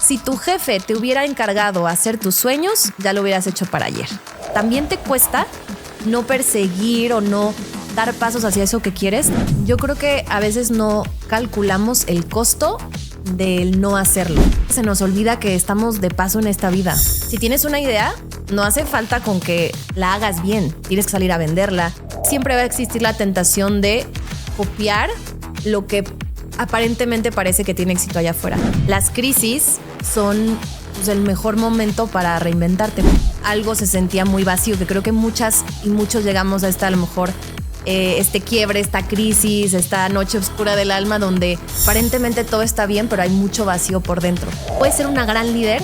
Si tu jefe te hubiera encargado hacer tus sueños, ya lo hubieras hecho para ayer. También te cuesta no perseguir o no dar pasos hacia eso que quieres. Yo creo que a veces no calculamos el costo del no hacerlo. Se nos olvida que estamos de paso en esta vida. Si tienes una idea, no hace falta con que la hagas bien. Tienes que salir a venderla. Siempre va a existir la tentación de copiar lo que aparentemente parece que tiene éxito allá afuera. Las crisis son el mejor momento para reinventarte. Algo se sentía muy vacío, que creo que muchas y muchos llegamos a esta, a lo mejor, este quiebre, esta crisis, esta noche oscura del alma donde aparentemente todo está bien, pero hay mucho vacío por dentro. Puedes ser una gran líder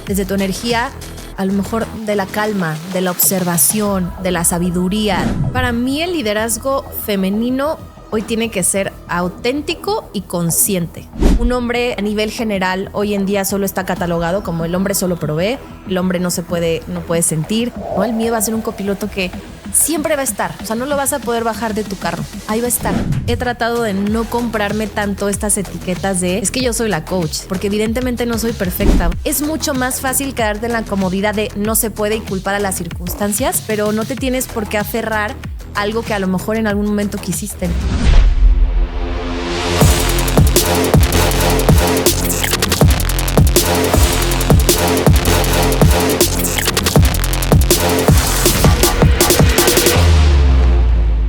desde tu energía, a lo mejor de la calma, de la observación, de la sabiduría. Para mí el liderazgo femenino hoy tiene que ser auténtico y consciente. Un hombre a nivel general hoy en día solo está catalogado como el hombre solo provee, el hombre no puede sentir, ¿no? El miedo va a ser un copiloto que siempre va a estar, o sea, no lo vas a poder bajar de tu carro, ahí va a estar. He tratado de no comprarme tanto estas etiquetas de es que yo soy la coach, porque evidentemente no soy perfecta. Es mucho más fácil quedarte en la comodidad de no se puede y culpar a las circunstancias, pero no te tienes por qué aferrar a algo que a lo mejor en algún momento quisiste.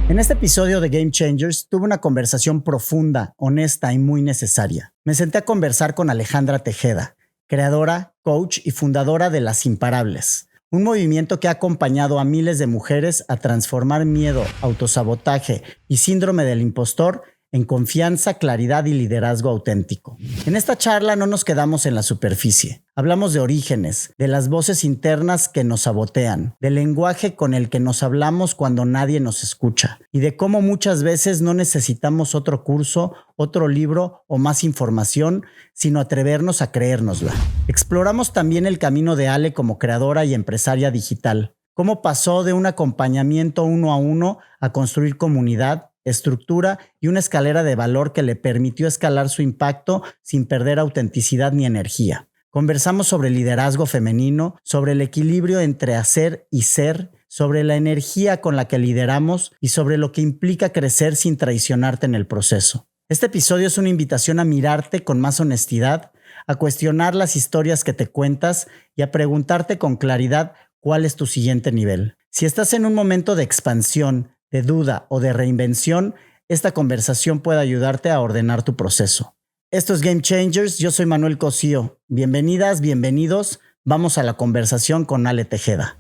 En este episodio de Game Changers tuve una conversación profunda, honesta y muy necesaria. Me senté a conversar con Alejandra Tejeda, creadora, coach y fundadora de Las Imparables, un movimiento que ha acompañado a miles de mujeres a transformar miedo, autosabotaje y síndrome del impostor en confianza, claridad y liderazgo auténtico. En esta charla no nos quedamos en la superficie. Hablamos de orígenes, de las voces internas que nos sabotean, del lenguaje con el que nos hablamos cuando nadie nos escucha y de cómo muchas veces no necesitamos otro curso, otro libro o más información, sino atrevernos a creérnosla. Exploramos también el camino de Ale como creadora y empresaria digital. Cómo pasó de un acompañamiento uno a uno a construir comunidad, estructura y una escalera de valor que le permitió escalar su impacto sin perder autenticidad ni energía. Conversamos sobre liderazgo femenino, sobre el equilibrio entre hacer y ser, sobre la energía con la que lideramos y sobre lo que implica crecer sin traicionarte en el proceso. Este episodio es una invitación a mirarte con más honestidad, a cuestionar las historias que te cuentas y a preguntarte con claridad cuál es tu siguiente nivel. Si estás en un momento de expansión, de duda o de reinvención, esta conversación puede ayudarte a ordenar tu proceso. Esto es Game Changers, yo soy Manuel Cosío. Bienvenidas, bienvenidos. Vamos a la conversación con Ale Tejeda.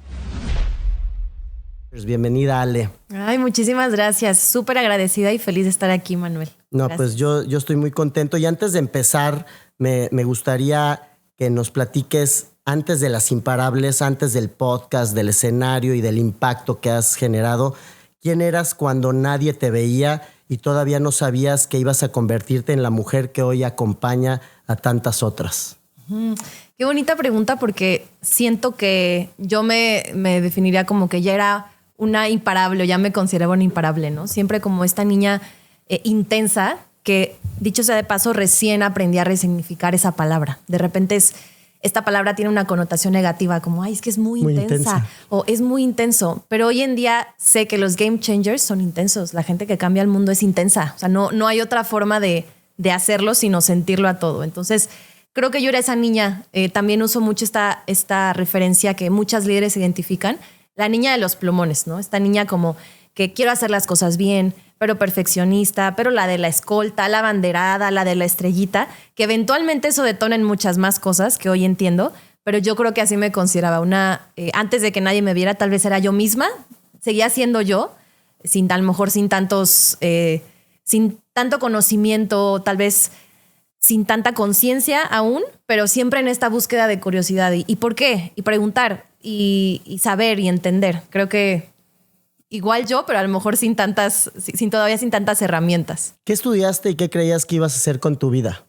Bienvenida, Ale. Ay, muchísimas gracias. Súper agradecida y feliz de estar aquí, Manuel. No, gracias. Pues yo estoy muy contento. Y antes de empezar, me gustaría que nos platiques antes de Las Imparables, antes del podcast, del escenario y del impacto que has generado. ¿Quién eras cuando nadie te veía y todavía no sabías que ibas a convertirte en la mujer que hoy acompaña a tantas otras? Qué bonita pregunta, porque siento que yo me definiría como que ya era una imparable, o ya me consideraba una imparable, ¿no? Siempre como esta niña intensa que, dicho sea de paso, recién aprendí a resignificar esa palabra. De repente esta palabra tiene una connotación negativa, como, ay, es que es muy intensa o es muy intenso. Pero hoy en día sé que los game changers son intensos. La gente que cambia el mundo es intensa. O sea, no hay otra forma de hacerlo sino sentirlo a todo. Entonces, creo que yo era esa niña. También uso mucho esta referencia que muchas líderes identifican. La niña de los plumones, ¿no? Esta niña como que quiero hacer las cosas bien, pero perfeccionista, pero la de la escolta, la abanderada, la de la estrellita, que eventualmente eso detona en muchas más cosas que hoy entiendo, pero yo creo que así me consideraba antes de que nadie me viera, tal vez era yo misma, seguía siendo yo, a lo mejor sin tanto conocimiento, tal vez sin tanta conciencia aún, pero siempre en esta búsqueda de curiosidad. ¿Y por qué? Y preguntar, y saber y entender. Creo que igual yo, pero a lo mejor todavía sin tantas herramientas. ¿Qué estudiaste y qué creías que ibas a hacer con tu vida?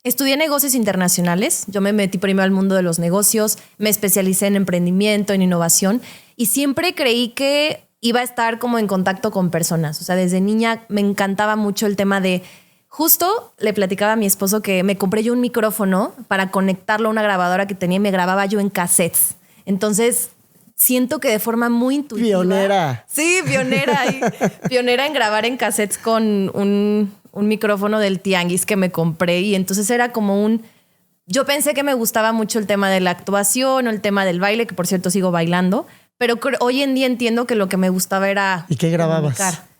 Estudié negocios internacionales. Yo me metí primero al mundo de los negocios, me especialicé en emprendimiento, en innovación, y siempre creí que iba a estar como en contacto con personas. O sea, desde niña me encantaba mucho el tema de Justo le platicaba a mi esposo que me compré yo un micrófono para conectarlo a una grabadora que tenía y me grababa yo en cassettes. Entonces, siento que de forma muy intuitiva. Pionera. Sí, pionera. Pionera en grabar en cassettes con un micrófono del tianguis que me compré. Y entonces era como yo pensé que me gustaba mucho el tema de la actuación o el tema del baile, que por cierto sigo bailando. Pero hoy en día entiendo que lo que me gustaba era... ¿Y qué grababas? Comunicar.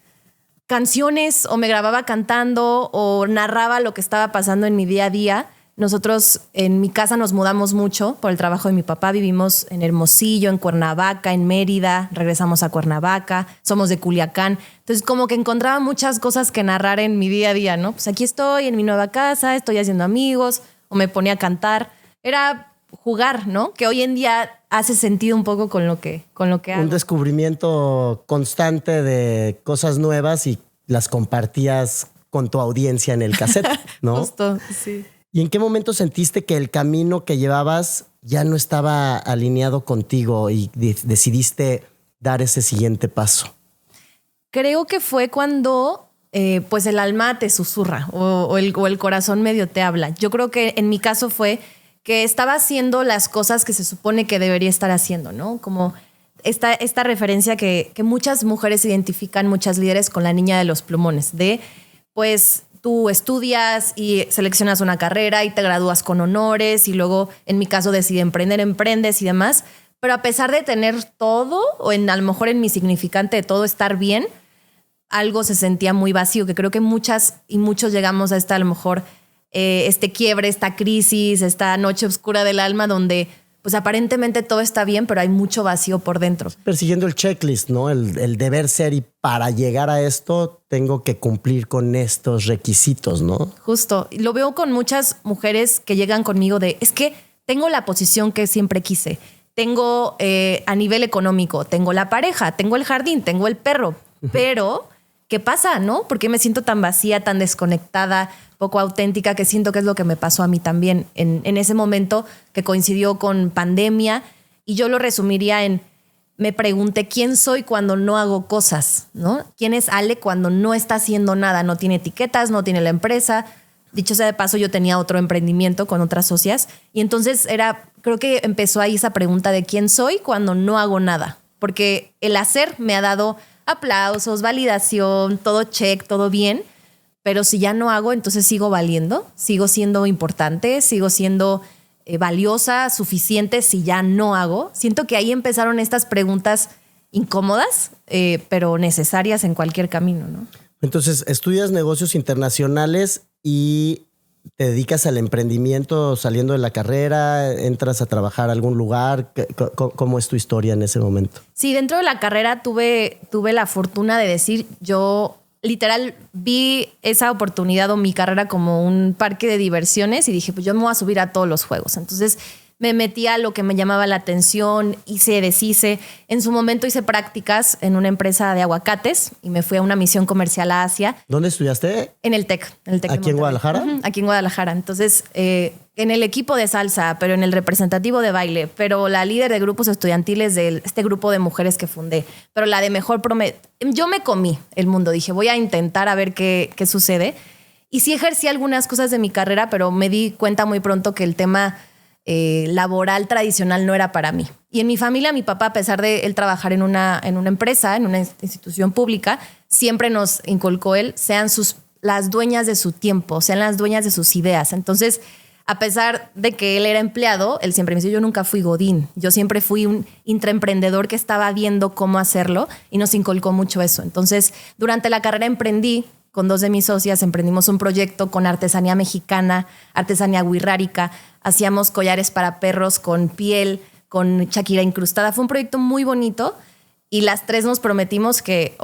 Canciones, o me grababa cantando o narraba lo que estaba pasando en mi día a día. Nosotros en mi casa nos mudamos mucho por el trabajo de mi papá. Vivimos en Hermosillo, en Cuernavaca, en Mérida. Regresamos a Cuernavaca. Somos de Culiacán. Entonces como que encontraba muchas cosas que narrar en mi día a día, ¿no? Pues aquí estoy en mi nueva casa, estoy haciendo amigos, o me ponía a cantar. Era jugar, ¿no? Que hoy en día hace sentido un poco con lo que hago. Un descubrimiento constante de cosas nuevas y las compartías con tu audiencia en el cassette, ¿no? Justo, sí. ¿Y en qué momento sentiste que el camino que llevabas ya no estaba alineado contigo y decidiste dar ese siguiente paso? Creo que fue cuando pues el alma te susurra o el corazón medio te habla. Yo creo que en mi caso fue que estaba haciendo las cosas que se supone que debería estar haciendo, ¿no? Como esta referencia que muchas mujeres identifican, muchas líderes, con la niña de los plumones, de pues tú estudias y seleccionas una carrera y te gradúas con honores y luego, en mi caso, decides emprender, emprendes y demás. Pero a pesar de tener todo, o a lo mejor en mi significante de todo estar bien, algo se sentía muy vacío, que creo que muchas y muchos llegamos a esta, a lo mejor, este quiebre, esta crisis, esta noche oscura del alma donde pues aparentemente todo está bien, pero hay mucho vacío por dentro. Persiguiendo el checklist, ¿no? El deber ser, y para llegar a esto tengo que cumplir con estos requisitos, ¿no? Justo. Y lo veo con muchas mujeres que llegan conmigo es que tengo la posición que siempre quise. Tengo a nivel económico, tengo la pareja, tengo el jardín, tengo el perro, pero ¿qué pasa, no? ¿Por qué me siento tan vacía, tan desconectada, poco auténtica? Que siento que es lo que me pasó a mí también en ese momento que coincidió con pandemia. Y yo lo resumiría me pregunté quién soy cuando no hago cosas, ¿no? ¿Quién es Ale cuando no está haciendo nada? No tiene etiquetas, no tiene la empresa. Dicho sea de paso, yo tenía otro emprendimiento con otras socias. Y entonces creo que empezó ahí esa pregunta de quién soy cuando no hago nada. Porque el hacer me ha dado aplausos, validación, todo check, todo bien. Pero si ya no hago, entonces sigo valiendo, sigo siendo importante, sigo siendo valiosa, suficiente si ya no hago. Siento que ahí empezaron estas preguntas incómodas, pero necesarias en cualquier camino, ¿no? Entonces, estudias negocios internacionales y te dedicas al emprendimiento saliendo de la carrera, entras a trabajar a algún lugar. ¿Cómo es tu historia en ese momento? Sí, dentro de la carrera tuve la fortuna de decir, yo literal vi esa oportunidad o mi carrera como un parque de diversiones y dije, pues yo me voy a subir a todos los juegos. Entonces me metí a lo que me llamaba la atención, deshice. En su momento hice prácticas en una empresa de aguacates y me fui a una misión comercial a Asia. ¿Dónde estudiaste? En el TEC. ¿Aquí en Guadalajara? Aquí en Guadalajara. Entonces, en el equipo de salsa, pero en el representativo de baile, pero la líder de grupos estudiantiles de este grupo de mujeres que fundé, pero la de mejor promedio. Yo me comí el mundo. Dije, voy a intentar a ver qué sucede. Y sí ejercí algunas cosas de mi carrera, pero me di cuenta muy pronto que el tema laboral tradicional no era para mí. Y en mi familia, mi papá, a pesar de él trabajar en una empresa, en una institución pública, siempre nos inculcó sean las dueñas de su tiempo, sean las dueñas de sus ideas. Entonces, a pesar de que él era empleado, él siempre me dice, yo nunca fui godín. Yo siempre fui un intraemprendedor que estaba viendo cómo hacerlo y nos inculcó mucho eso. Entonces, durante la carrera emprendí con 2 de mis socias, emprendimos un proyecto con artesanía mexicana, artesanía wixárika. Hacíamos collares para perros con piel, con Shakira incrustada. Fue un proyecto muy bonito y las 3 nos prometimos que,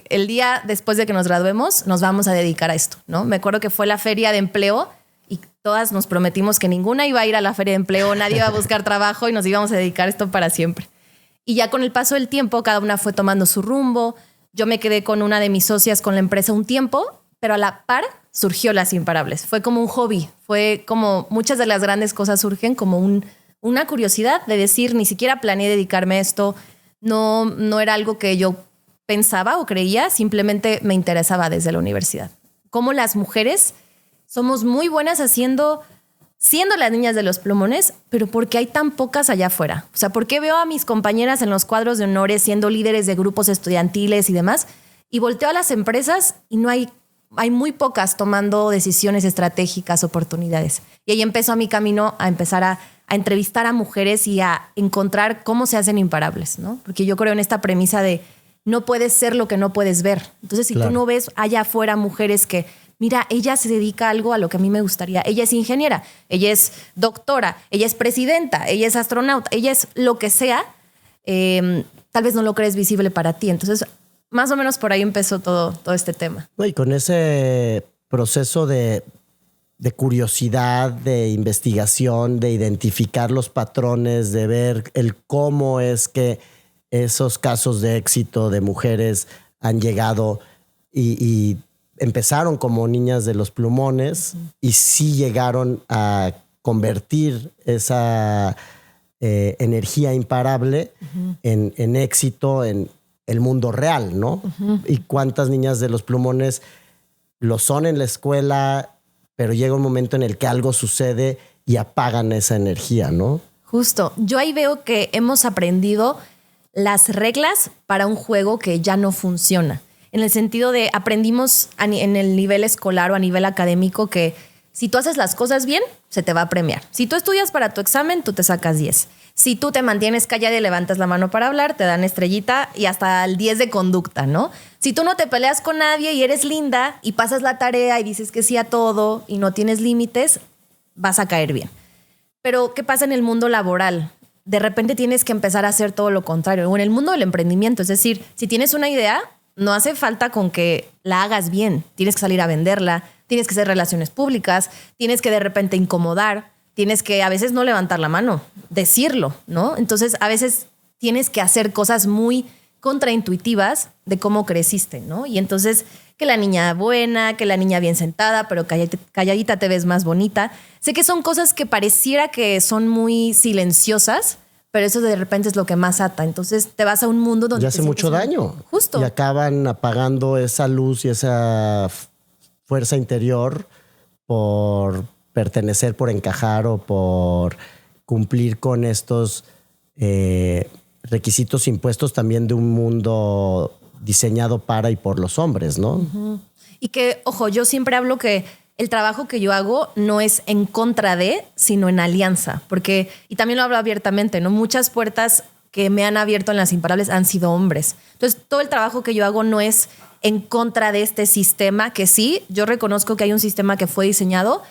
el día después de que nos graduemos, nos vamos a dedicar a esto, ¿no? Me acuerdo que fue la feria de empleo y todas nos prometimos que ninguna iba a ir a la feria de empleo, nadie iba a buscar trabajo y nos íbamos a dedicar a esto para siempre. Y ya con el paso del tiempo, cada una fue tomando su rumbo. Yo me quedé con una de mis socias con la empresa un tiempo, pero a la par surgió Las Imparables. Fue como un hobby, fue como muchas de las grandes cosas surgen como una curiosidad de decir, ni siquiera planeé dedicarme a esto, no era algo que yo pensaba o creía, simplemente me interesaba desde la universidad. Cómo las mujeres somos muy buenas siendo las niñas de los plumones, pero porque hay tan pocas allá afuera. O sea, ¿por qué veo a mis compañeras en los cuadros de honores siendo líderes de grupos estudiantiles y demás? Y volteo a las empresas y no hay muy pocas tomando decisiones estratégicas, oportunidades. Y ahí empezó mi camino a empezar a entrevistar a mujeres y a encontrar cómo se hacen imparables, ¿no? Porque yo creo en esta premisa de no puedes ser lo que no puedes ver. Entonces, si tú no ves allá afuera mujeres que, mira, ella se dedica a algo a lo que a mí me gustaría. Ella es ingeniera, ella es doctora, ella es presidenta, ella es astronauta, ella es lo que sea, tal vez no lo crees visible para ti. Entonces, más o menos por ahí empezó todo este tema. Y con ese proceso de curiosidad, de investigación, de identificar los patrones, de ver el cómo es que esos casos de éxito de mujeres han llegado y empezaron como niñas de los plumones y sí llegaron a convertir esa energía imparable en éxito en el mundo real, ¿no? Y cuántas niñas de los plumones lo son en la escuela, pero llega un momento en el que algo sucede y apagan esa energía, ¿no? Justo. Yo ahí veo que hemos aprendido las reglas para un juego que ya no funciona. En el sentido de aprendimos en el nivel escolar o a nivel académico que si tú haces las cosas bien, se te va a premiar. Si tú estudias para tu examen, tú te sacas 10. Si tú te mantienes callada y levantas la mano para hablar, te dan estrellita y hasta el 10 de conducta, ¿no? Si tú no te peleas con nadie y eres linda y pasas la tarea y dices que sí a todo y no tienes límites, vas a caer bien. Pero, ¿qué pasa en el mundo laboral? De repente tienes que empezar a hacer todo lo contrario. O en el mundo del emprendimiento, es decir, si tienes una idea, no hace falta con que la hagas bien. Tienes que salir a venderla, tienes que hacer relaciones públicas, tienes que de repente incomodar, tienes que a veces no levantar la mano, decirlo, ¿no? Entonces, a veces tienes que hacer cosas muy contraintuitivas de cómo creciste, ¿no? Y entonces, que la niña buena, que la niña bien sentada, pero calladita te ves más bonita. Sé que son cosas que pareciera que son muy silenciosas, pero eso de repente es lo que más ata. Entonces te vas a un mundo donde... Y hace mucho daño. Justo. Y acaban apagando esa luz y esa fuerza interior por pertenecer, por encajar o por cumplir con estos requisitos impuestos también de un mundo diseñado para y por los hombres, ¿no? Uh-huh. Y que, ojo, yo siempre hablo que el trabajo que yo hago no es en contra de, sino en alianza. Porque, y también lo hablo abiertamente, ¿no? Muchas puertas que me han abierto en Las Imparables han sido hombres. Entonces, todo el trabajo que yo hago no es en contra de este sistema, que sí, yo reconozco que hay un sistema que fue diseñado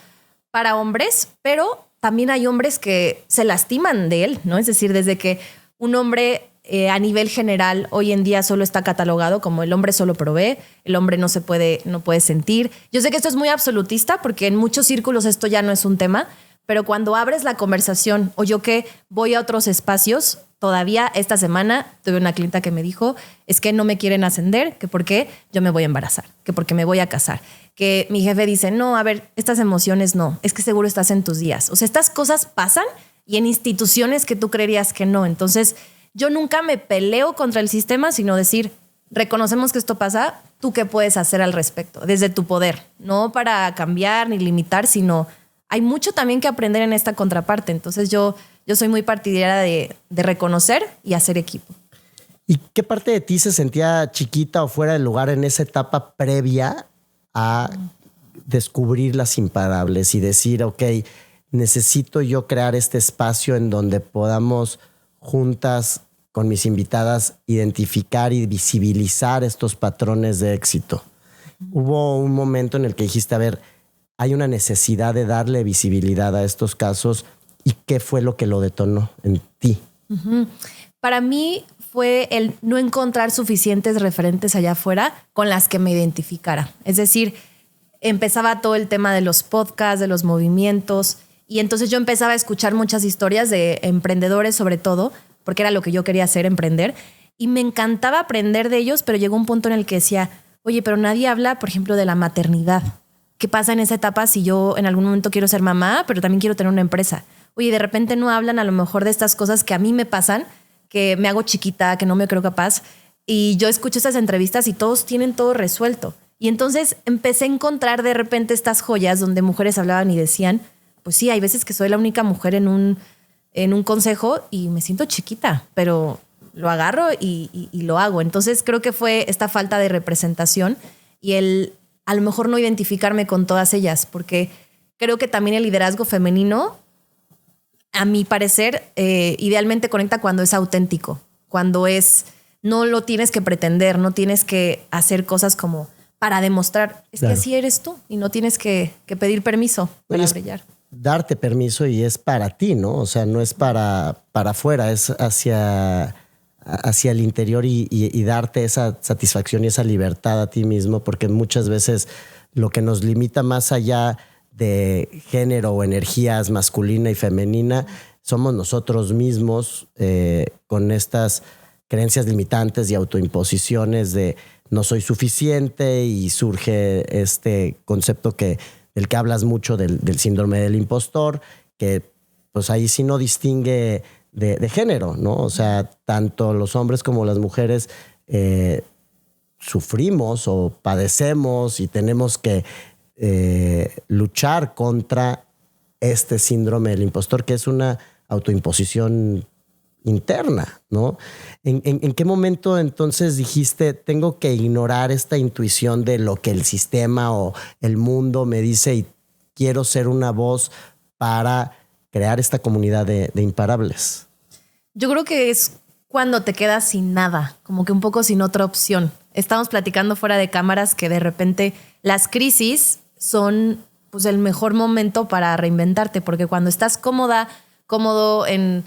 para hombres, pero también hay hombres que se lastiman de él, ¿no? Es decir, desde que un hombre a nivel general hoy en día solo está catalogado como el hombre solo provee, el hombre no puede sentir. Yo sé que esto es muy absolutista porque en muchos círculos esto ya no es un tema, pero cuando abres la conversación o yo que voy a otros espacios, todavía esta semana tuve una clienta que me dijo, es que no me quieren ascender, que porque yo me voy a embarazar, que porque me voy a casar, que mi jefe dice, no, a ver, estas emociones no, es que seguro estás en tus días. O sea, estas cosas pasan y en instituciones que tú creerías que no. Entonces, yo nunca me peleo contra el sistema, sino decir, reconocemos que esto pasa, ¿tú qué puedes hacer al respecto? Desde tu poder, no para cambiar ni limitar, sino hay mucho también que aprender en esta contraparte. Entonces yo soy muy partidaria de reconocer y hacer equipo. ¿Y qué parte de ti se sentía chiquita o fuera de lugar en esa etapa previa a descubrir Las Imparables y decir, ok, necesito yo crear este espacio en donde podamos juntas con mis invitadas identificar y visibilizar estos patrones de éxito? Hubo un momento en el que dijiste, a ver, hay una necesidad de darle visibilidad a estos casos, ¿y qué fue lo que lo detonó en ti? Uh-huh. Para mí fue el no encontrar suficientes referentes allá afuera con las que me identificara. Es decir, empezaba todo el tema de los podcasts, de los movimientos, y entonces yo empezaba a escuchar muchas historias de emprendedores, sobre todo, porque era lo que yo quería hacer, emprender. Y me encantaba aprender de ellos, pero llegó un punto en el que decía, oye, pero nadie habla, por ejemplo, de la maternidad. ¿Qué pasa en esa etapa si yo en algún momento quiero ser mamá, pero también quiero tener una empresa? Oye, de repente no hablan a lo mejor de estas cosas que a mí me pasan, que me hago chiquita, que no me creo capaz. Y yo escucho estas entrevistas y todos tienen todo resuelto. Y entonces empecé a encontrar de repente estas joyas donde mujeres hablaban y decían, pues sí, hay veces que soy la única mujer en un consejo y me siento chiquita, pero lo agarro y lo hago. Entonces creo que fue esta falta de representación y el a lo mejor no identificarme con todas ellas, porque creo que también el liderazgo femenino, a mi parecer, idealmente conecta cuando es auténtico, cuando no lo tienes que pretender, no tienes que hacer cosas como para demostrar, es Claro. que así eres tú y no tienes que pedir permiso para brillar. Darte permiso y es para ti, ¿no? O sea, no es para afuera, es hacia el interior y darte esa satisfacción y esa libertad a ti mismo, porque muchas veces lo que nos limita más allá de género o energías masculina y femenina somos nosotros mismos con estas creencias limitantes y autoimposiciones de no soy suficiente, y surge este concepto del que hablas mucho del síndrome del impostor, que pues ahí sí no distingue de género, ¿no? O sea, tanto los hombres como las mujeres sufrimos o padecemos y tenemos que luchar contra este síndrome del impostor, que es una autoimposición interna, ¿no? ¿En qué momento entonces dijiste, tengo que ignorar esta intuición de lo que el sistema o el mundo me dice y quiero ser una voz para crear esta comunidad de imparables? Yo creo que es cuando te quedas sin nada, como que un poco sin otra opción. Estamos platicando fuera de cámaras que de repente las crisis son pues el mejor momento para reinventarte, porque cuando estás cómodo en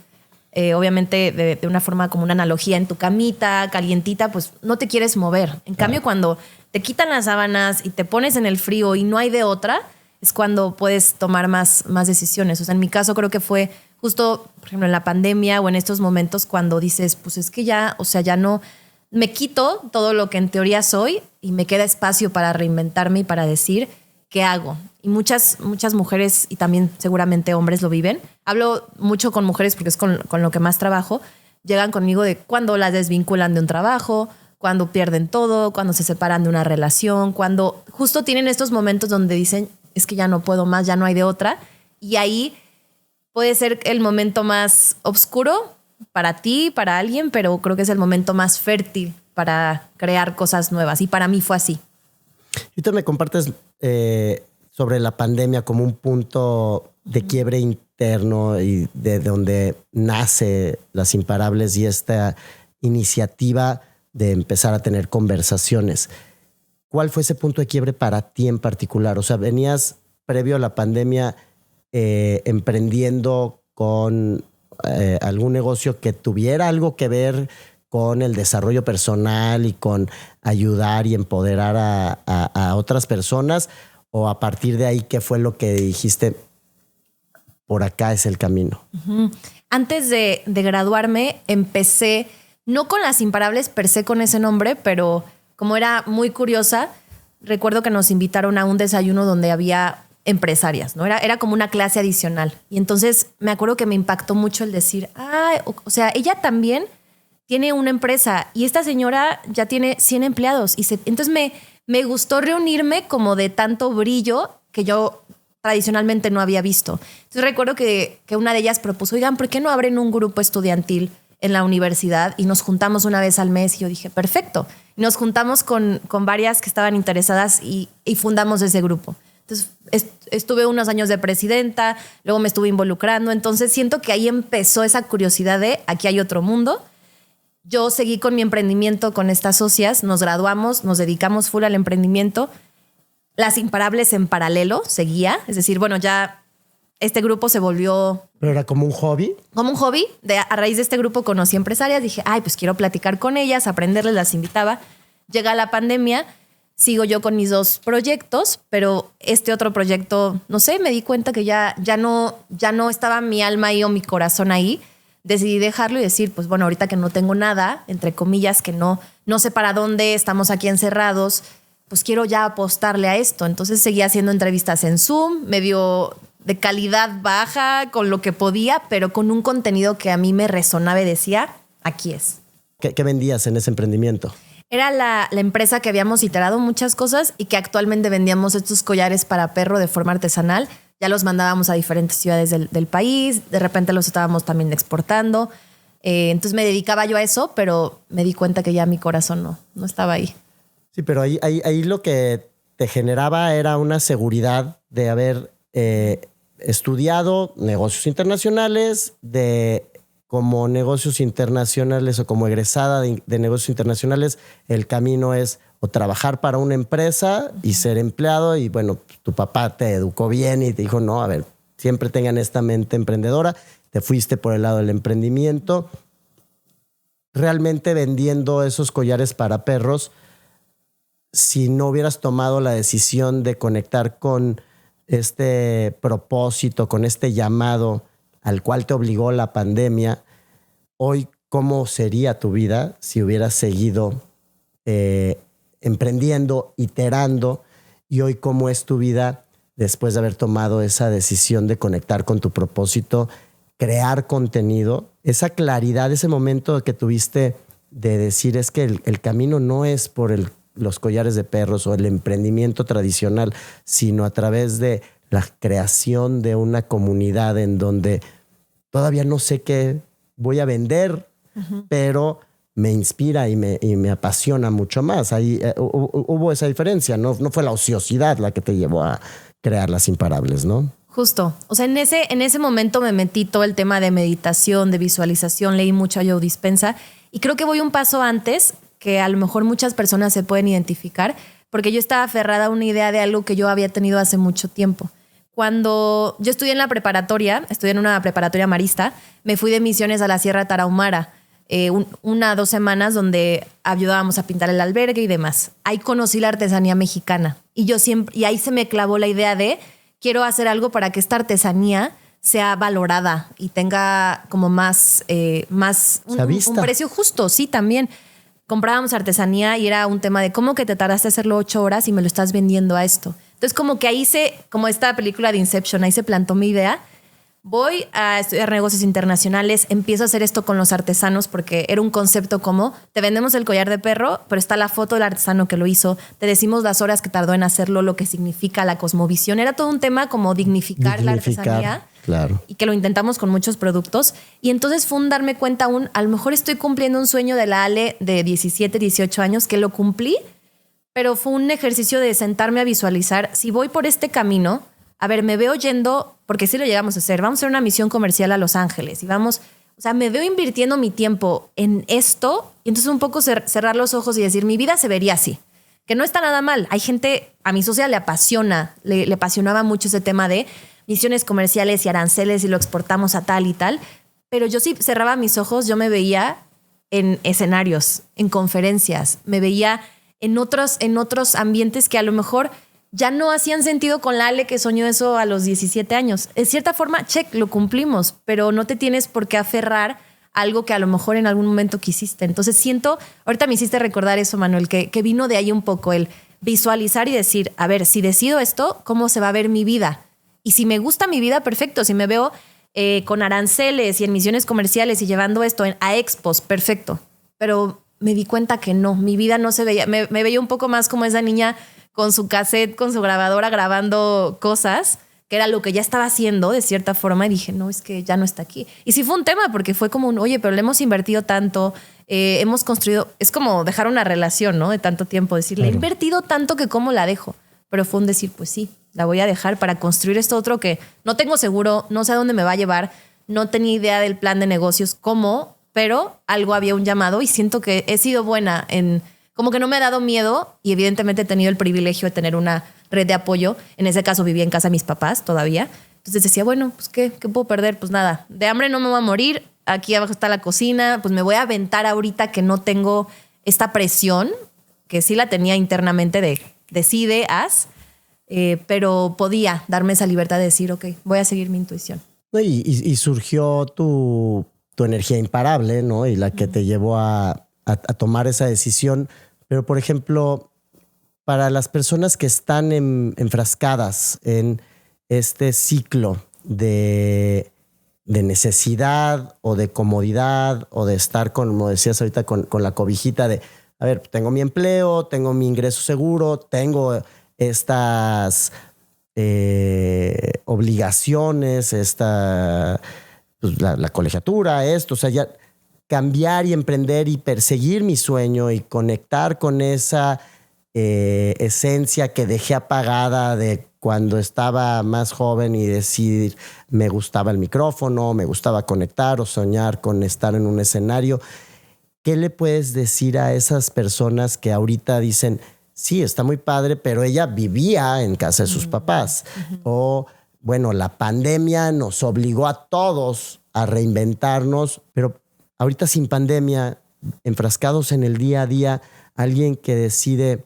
obviamente de una forma como una analogía en tu camita, calientita, pues no te quieres mover. En cambio, cuando te quitan las sábanas y te pones en el frío y no hay de otra, es cuando puedes tomar más decisiones. O sea, en mi caso creo que fue justo, por ejemplo, en la pandemia o en estos momentos cuando dices, pues es que ya, o sea, ya no me quito todo lo que en teoría soy y me queda espacio para reinventarme y para decir qué hago. Y muchas mujeres y también seguramente hombres lo viven. Hablo mucho con mujeres porque es con lo que más trabajo. Llegan conmigo de cuando las desvinculan de un trabajo, cuando pierden todo, cuando se separan de una relación, cuando justo tienen estos momentos donde dicen, es que ya no puedo más, ya no hay de otra. Y ahí puede ser el momento más oscuro para ti, para alguien, pero creo que es el momento más fértil para crear cosas nuevas. Y para mí fue así. Y tú me compartes sobre la pandemia como un punto de quiebre interno y de donde nace Las Imparables y esta iniciativa de empezar a tener conversaciones. ¿Cuál fue ese punto de quiebre para ti en particular? O sea, venías previo a la pandemia emprendiendo con algún negocio que tuviera algo que ver con el desarrollo personal y con ayudar y empoderar a otras personas, o a partir de ahí, ¿qué fue lo que dijiste? Por acá es el camino. Uh-huh. Antes de graduarme, empecé, no con Las Imparables per se con ese nombre, pero como era muy curiosa, recuerdo que nos invitaron a un desayuno donde había empresarias, ¿no? Era como una clase adicional. Y entonces me acuerdo que me impactó mucho el decir, o sea, ella también tiene una empresa y esta señora ya tiene 100 empleados. Entonces me gustó reunirme como de tanto brillo que yo tradicionalmente no había visto. Entonces recuerdo que una de ellas propuso, oigan, ¿por qué no abren un grupo estudiantil en la universidad? Y nos juntamos una vez al mes y yo dije, perfecto. Y nos juntamos con varias que estaban interesadas y fundamos ese grupo. Entonces estuve unos años de presidenta, luego me estuve involucrando. Entonces siento que ahí empezó esa curiosidad de aquí hay otro mundo. Yo seguí con mi emprendimiento con estas socias, nos graduamos, nos dedicamos full al emprendimiento. Las Imparables en paralelo seguía, es decir, bueno, ya este grupo se volvió... ¿Pero era como un hobby? Como un hobby. A raíz de este grupo conocí empresarias, dije, pues quiero platicar con ellas, aprenderles, las invitaba. Llega la pandemia, sigo yo con mis 2 proyectos, pero este otro proyecto, no sé, me di cuenta que ya no estaba mi alma ahí o mi corazón ahí. Decidí dejarlo y decir, pues bueno, ahorita que no tengo nada, entre comillas, que no sé para dónde, estamos aquí encerrados, pues quiero ya apostarle a esto. Entonces seguí haciendo entrevistas en Zoom, medio de calidad baja, con lo que podía, pero con un contenido que a mí me resonaba y decía, aquí es. ¿Qué vendías en ese emprendimiento? Era la empresa que habíamos iterado muchas cosas y que actualmente vendíamos estos collares para perro de forma artesanal. Ya los mandábamos a diferentes ciudades del país. De repente los estábamos también exportando. Entonces me dedicaba yo a eso, pero me di cuenta que ya mi corazón no estaba ahí. Sí, pero ahí lo que te generaba era una seguridad de haber estudiado negocios internacionales, como negocios internacionales o como egresada de negocios internacionales, el camino es o trabajar para una empresa y ser empleado, y bueno, tu papá te educó bien y te dijo, no, a ver, siempre tengan esta mente emprendedora, te fuiste por el lado del emprendimiento, realmente vendiendo esos collares para perros. Si no hubieras tomado la decisión de conectar con este propósito, con este llamado al cual te obligó la pandemia, hoy, ¿cómo sería tu vida si hubieras seguido emprendiendo, iterando? Y hoy, ¿cómo es tu vida después de haber tomado esa decisión de conectar con tu propósito, crear contenido? Esa claridad, ese momento que tuviste de decir es que el camino no es por los collares de perros o el emprendimiento tradicional, sino a través de la creación de una comunidad en donde todavía no sé qué voy a vender, pero me inspira y me apasiona mucho más. Ahí hubo esa diferencia, no fue la ociosidad la que te llevó a crear Las Imparables, ¿no? Justo. O sea, en ese momento me metí todo el tema de meditación, de visualización, leí mucho a Joe Dispenza y creo que voy un paso antes que a lo mejor muchas personas se pueden identificar, porque yo estaba aferrada a una idea de algo que yo había tenido hace mucho tiempo. Cuando yo estudié en la preparatoria, estudié en una preparatoria marista, me fui de misiones a la Sierra Tarahumara, 2 semanas donde ayudábamos a pintar el albergue y demás. Ahí conocí la artesanía mexicana y ahí se me clavó la idea de quiero hacer algo para que esta artesanía sea valorada y tenga como más un precio justo. Sí, también comprábamos artesanía y era un tema de cómo que te tardaste hacerlo 8 horas y me lo estás vendiendo a esto. Entonces como que ahí como esta película de Inception, ahí se plantó mi idea. Voy a estudiar negocios internacionales, empiezo a hacer esto con los artesanos porque era un concepto como te vendemos el collar de perro, pero está la foto del artesano que lo hizo, te decimos las horas que tardó en hacerlo, lo que significa la cosmovisión. Era todo un tema como dignificar la artesanía. Claro. Y que lo intentamos con muchos productos. Y entonces fue un darme cuenta a lo mejor estoy cumpliendo un sueño de la Ale de 17, 18 años que lo cumplí, pero fue un ejercicio de sentarme a visualizar si voy por este camino. A ver, me veo yendo, porque sí lo llegamos a hacer, vamos a hacer una misión comercial a Los Ángeles y me veo invirtiendo mi tiempo en esto y entonces un poco cerrar los ojos y decir, mi vida se vería así, que no está nada mal. Hay gente, a mi socia le apasiona, le apasionaba mucho ese tema de misiones comerciales y aranceles y lo exportamos a tal y tal, pero yo sí cerraba mis ojos, yo me veía en escenarios, en conferencias, me veía en otros ambientes que a lo mejor ya no hacían sentido con la Ale que soñó eso a los 17 años. En cierta forma, check, lo cumplimos, pero no te tienes por qué aferrar a algo que a lo mejor en algún momento quisiste. Entonces ahorita me hiciste recordar eso, Manuel, que vino de ahí un poco el visualizar y decir, a ver, si decido esto, ¿cómo se va a ver mi vida? Y si me gusta mi vida, perfecto. Si me veo con aranceles y en misiones comerciales y llevando esto a expos, perfecto. Pero me di cuenta que no, mi vida no se veía. Me veía un poco más como esa niña con su cassette, con su grabadora grabando cosas, que era lo que ya estaba haciendo de cierta forma. Y dije, no, es que ya no está aquí. Y sí fue un tema porque fue como oye, pero le hemos invertido tanto, hemos construido, es como dejar una relación, ¿no? De tanto tiempo, decirle, claro, he invertido tanto que cómo la dejo. Pero fue un decir, pues sí, la voy a dejar para construir esto otro que no tengo seguro, no sé a dónde me va a llevar, no tenía idea del plan de negocios, cómo, pero algo había un llamado y siento que he sido buena en, como que no me ha dado miedo y evidentemente he tenido el privilegio de tener una red de apoyo. En ese caso vivía en casa de mis papás todavía. Entonces decía, bueno, pues ¿qué puedo perder? Pues nada, de hambre no me voy a morir, aquí abajo está la cocina, pues me voy a aventar ahorita que no tengo esta presión, que sí la tenía internamente de decide, haz, pero podía darme esa libertad de decir, ok, voy a seguir mi intuición. Y surgió tu energía imparable, ¿no? Y la que te llevó a tomar esa decisión. Pero, por ejemplo, para las personas que están enfrascadas en este ciclo de necesidad o de comodidad o de estar, como decías ahorita, con la cobijita de a ver, tengo mi empleo, tengo mi ingreso seguro, tengo estas obligaciones, pues, la colegiatura, esto, o sea, ya cambiar y emprender y perseguir mi sueño y conectar con esa esencia que dejé apagada de cuando estaba más joven y decir, me gustaba el micrófono, me gustaba conectar o soñar con estar en un escenario. ¿Qué le puedes decir a esas personas que ahorita dicen, sí, está muy padre, pero ella vivía en casa de sus papás? O, bueno, la pandemia nos obligó a todos a reinventarnos, pero ahorita sin pandemia, enfrascados en el día a día, alguien que decide,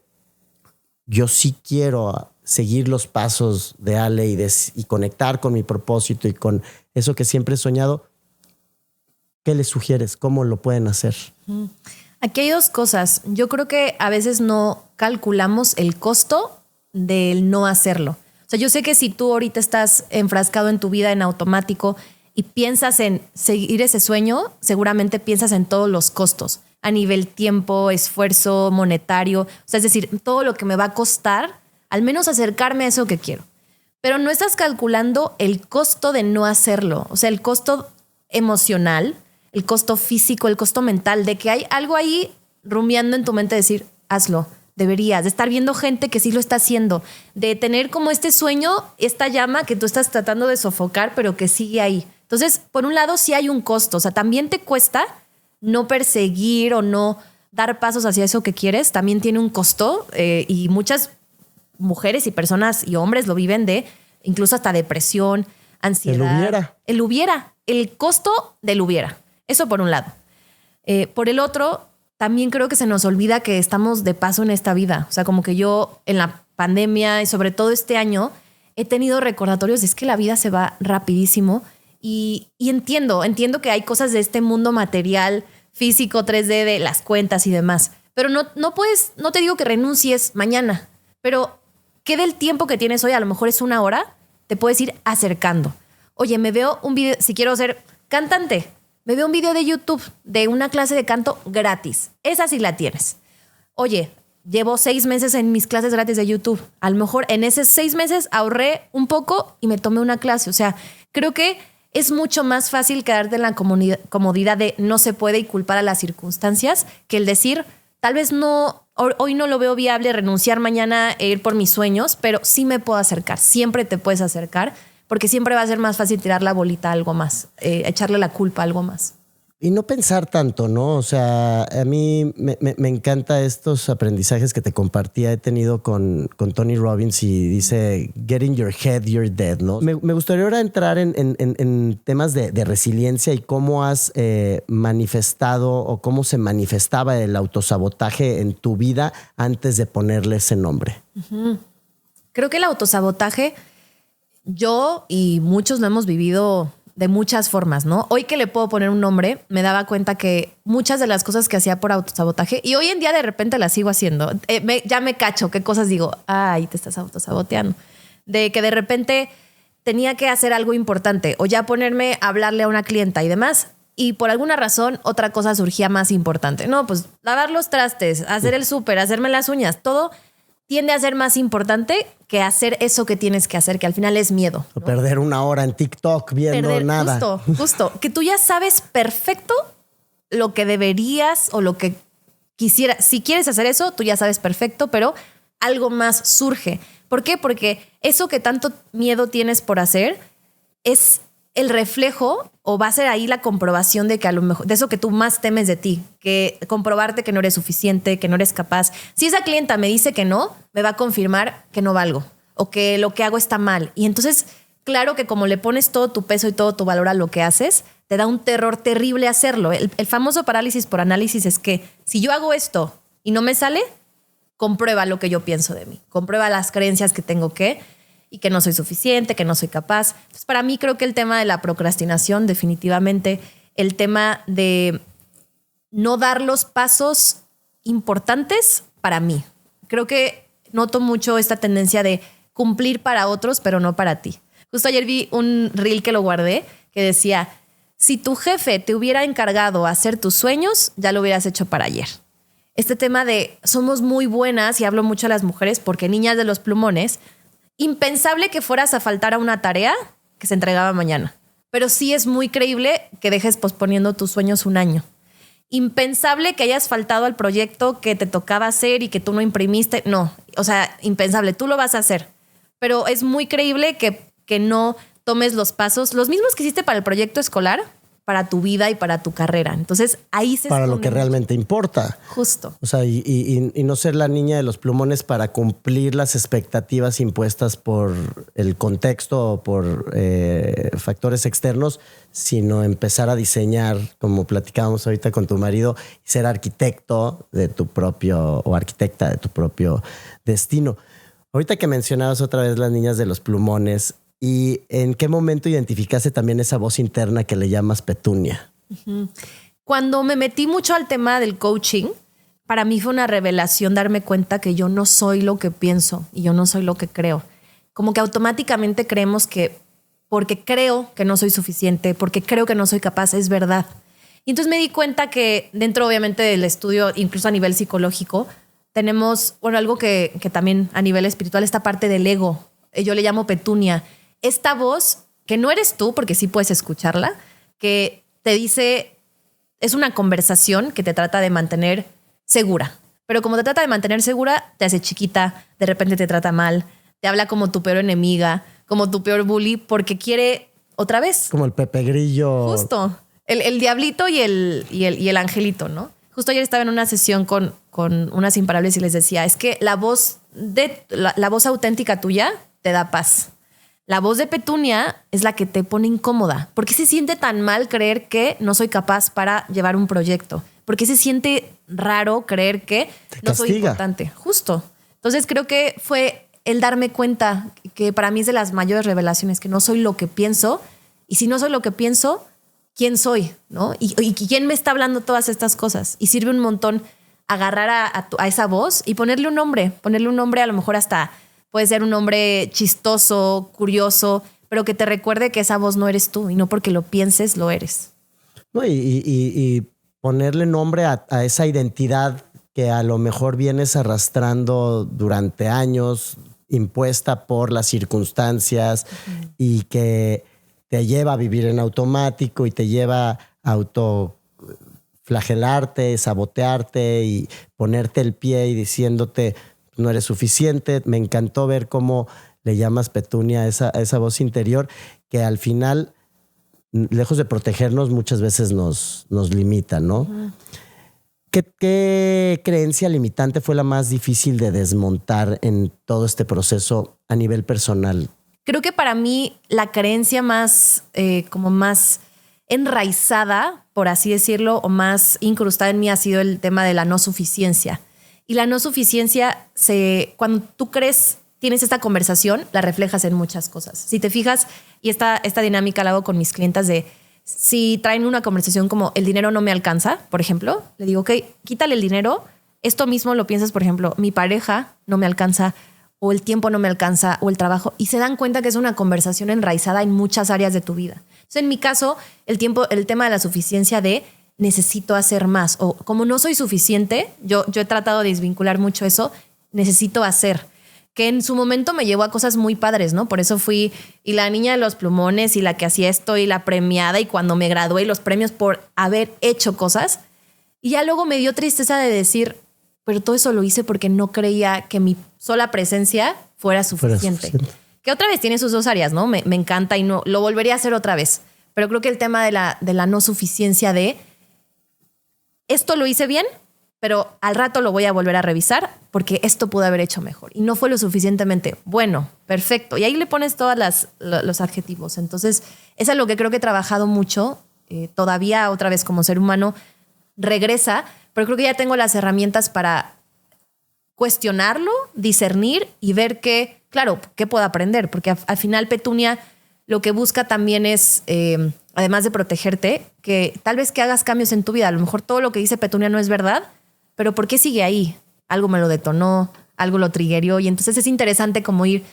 yo sí quiero seguir los pasos de Ale y conectar con mi propósito y con eso que siempre he soñado, ¿qué les sugieres? ¿Cómo lo pueden hacer? Aquí hay dos cosas. Yo creo que a veces no calculamos el costo del no hacerlo. O sea, yo sé que si tú ahorita estás enfrascado en tu vida en automático y piensas en seguir ese sueño, seguramente piensas en todos los costos a nivel tiempo, esfuerzo, monetario. O sea, es decir, todo lo que me va a costar al menos acercarme a eso que quiero. Pero no estás calculando el costo de no hacerlo. O sea, el costo emocional, el costo físico, el costo mental, de que hay algo ahí rumiando en tu mente de decir, hazlo, deberías, de estar viendo gente que sí lo está haciendo, de tener como este sueño, esta llama que tú estás tratando de sofocar, pero que sigue ahí. Entonces, por un lado, sí hay un costo. O sea, también te cuesta no perseguir o no dar pasos hacia eso que quieres. También tiene un costo y muchas mujeres y personas y hombres lo viven de incluso hasta depresión, ansiedad. El costo del hubiera. Eso por un lado. Por el otro, también creo que se nos olvida que estamos de paso en esta vida. O sea, como que yo en la pandemia y sobre todo este año he tenido recordatorios de es que la vida se va rapidísimo y entiendo que hay cosas de este mundo material, físico, 3D, de las cuentas y demás. Pero no puedes, no te digo que renuncies mañana, pero ¿qué del tiempo que tienes hoy? A lo mejor es 1 hora, te puedes ir acercando. Oye, me veo un video, si quiero ser cantante, me veo un video de YouTube de una clase de canto gratis. Esa sí la tienes. Oye, llevo 6 meses en mis clases gratis de YouTube. A lo mejor en esos 6 meses ahorré un poco y me tomé una clase. O sea, creo que es mucho más fácil quedarte en la comodidad de no se puede y culpar a las circunstancias que el decir, tal vez no, hoy no lo veo viable renunciar mañana e ir por mis sueños, pero sí me puedo acercar. Siempre te puedes acercar porque siempre va a ser más fácil tirar la bolita a algo más, echarle la culpa a algo más. Y no pensar tanto, ¿no? O sea, a mí me encanta estos aprendizajes que te compartía. He tenido con Tony Robbins y dice, get in your head, you're dead, ¿no? Me gustaría ahora entrar en temas de resiliencia y cómo has manifestado o cómo se manifestaba el autosabotaje en tu vida antes de ponerle ese nombre. Uh-huh. Creo que el autosabotaje, yo y muchos lo hemos vivido de muchas formas, ¿no? Hoy que le puedo poner un nombre, me daba cuenta que muchas de las cosas que hacía por autosabotaje, y hoy en día de repente las sigo haciendo, ya me cacho qué cosas digo, ay, te estás autosaboteando. De que de repente tenía que hacer algo importante o ya ponerme a hablarle a una clienta y demás, y por alguna razón otra cosa surgía más importante. No, pues lavar los trastes, hacer el súper, hacerme las uñas, todo tiende a ser más importante que hacer eso que tienes que hacer, que al final es miedo, ¿no? O perder 1 hora en TikTok viendo nada. Justo. Que tú ya sabes perfecto lo que deberías o lo que quisieras. Si quieres hacer eso, tú ya sabes perfecto, pero algo más surge. ¿Por qué? Porque eso que tanto miedo tienes por hacer es el reflejo o va a ser ahí la comprobación de que a lo mejor, de eso que tú más temes de ti, que comprobarte que no eres suficiente, que no eres capaz. Si esa clienta me dice que no, me va a confirmar que no valgo o que lo que hago está mal. Y entonces, claro que como le pones todo tu peso y todo tu valor a lo que haces, te da un terror terrible hacerlo. El famoso parálisis por análisis es que si yo hago esto y no me sale, comprueba lo que yo pienso de mí, comprueba las creencias que tengo y que no soy suficiente, que no soy capaz. Entonces, para mí creo que el tema de la procrastinación, definitivamente, el tema de no dar los pasos importantes para mí. Creo que noto mucho esta tendencia de cumplir para otros, pero no para ti. Justo ayer vi un reel que lo guardé que decía, si tu jefe te hubiera encargado hacer tus sueños, ya lo hubieras hecho para ayer. este tema de somos muy buenas, y hablo mucho a las mujeres porque niñas de los plumones, impensable que fueras a faltar a una tarea que se entregaba mañana. Pero sí es muy creíble que dejes posponiendo tus sueños un año. Impensable que hayas faltado al proyecto que te tocaba hacer y que tú no imprimiste. No, o sea, impensable, tú lo vas a hacer. Pero es muy creíble que no tomes los pasos, los mismos que hiciste para el proyecto escolar, para tu vida y para tu carrera. Entonces, ahí se para lo esconde que realmente importa. Justo. O sea, y no ser la niña de los plumones para cumplir las expectativas impuestas por el contexto o por factores externos, sino empezar a diseñar, como platicábamos ahorita con tu marido, y ser arquitecto de tu propio, o arquitecta de tu propio destino. Ahorita que mencionabas otra vez las niñas de los plumones, ¿y en qué momento identificaste también esa voz interna que le llamas Petunia? Cuando me metí mucho al tema del coaching, para mí fue una revelación darme cuenta que yo no soy lo que pienso y yo no soy lo que creo. Como que automáticamente creemos que porque creo que no soy suficiente, porque creo que no soy capaz, es verdad. Y entonces me di cuenta que dentro obviamente del estudio, incluso a nivel psicológico, tenemos, bueno, algo que también a nivel espiritual, esta parte del ego, yo le llamo Petunia. Esta voz, que no eres tú, porque sí puedes escucharla, que te dice, es una conversación que te trata de mantener segura. Pero como te trata de mantener segura, te hace chiquita, de repente te trata mal, te habla como tu peor enemiga, como tu peor bully, porque quiere otra vez. Como el Pepe Grillo. Justo. El diablito y el angelito, ¿no? Justo ayer estaba en una sesión con unas imparables y les decía, es que la voz auténtica tuya te da paz. La voz de Petunia es la que te pone incómoda. ¿Por qué se siente tan mal creer que no soy capaz para llevar un proyecto? ¿Por qué se siente raro creer que no soy importante? Justo. Entonces creo que fue el darme cuenta que para mí es de las mayores revelaciones, que no soy lo que pienso. Y si no soy lo que pienso, ¿quién soy? ¿No? ¿Y quién me está hablando todas estas cosas? Y sirve un montón agarrar a esa voz y ponerle un nombre. Ponerle un nombre, a lo mejor hasta puede ser un nombre chistoso, curioso, pero que te recuerde que esa voz no eres tú y no porque lo pienses, lo eres. No, y ponerle nombre a esa identidad que a lo mejor vienes arrastrando durante años, impuesta por las circunstancias y que te lleva a vivir en automático y te lleva a autoflagelarte, sabotearte y ponerte el pie y diciéndote no eres suficiente. Me encantó ver cómo le llamas Petunia a esa voz interior que al final, lejos de protegernos, muchas veces nos limita, ¿no? Uh-huh. ¿Qué creencia limitante fue la más difícil de desmontar en todo este proceso a nivel personal? Creo que para mí la creencia más enraizada, por así decirlo, o más incrustada en mí ha sido el tema de la no suficiencia. Y la no suficiencia, cuando tú tienes esta conversación, la reflejas en muchas cosas. Si te fijas, y esta dinámica la hago con mis clientas de si traen una conversación como el dinero no me alcanza, por ejemplo, le digo, ok, quítale el dinero. Esto mismo lo piensas, por ejemplo, mi pareja no me alcanza, o el tiempo no me alcanza, o el trabajo, y se dan cuenta que es una conversación enraizada en muchas áreas de tu vida. Entonces, en mi caso, el tema de la suficiencia de necesito hacer más, o como no soy suficiente, yo he tratado de desvincular mucho eso, necesito hacer, que en su momento me llevó a cosas muy padres, ¿no? Por eso fui y la niña de los plumones y la que hacía esto y la premiada, y cuando me gradué y los premios por haber hecho cosas, y ya luego me dio tristeza de decir, pero todo eso lo hice porque no creía que mi sola presencia fuera suficiente. Que otra vez tiene sus dos áreas, ¿no? Me encanta y no lo volvería a hacer otra vez, pero creo que el tema de la no suficiencia de esto lo hice bien, pero al rato lo voy a volver a revisar porque esto pude haber hecho mejor y no fue lo suficientemente bueno, perfecto. Y ahí le pones todos los adjetivos. Entonces, eso es lo que creo que he trabajado mucho. Todavía, otra vez, como ser humano, regresa, pero creo que ya tengo las herramientas para cuestionarlo, discernir y ver qué puedo aprender. Porque al final, Petunia lo que busca también es, además de protegerte, que tal vez que hagas cambios en tu vida. A lo mejor todo lo que dice Petunia no es verdad, pero ¿por qué sigue ahí? Algo me lo detonó, algo lo triggerió, y entonces es interesante como ir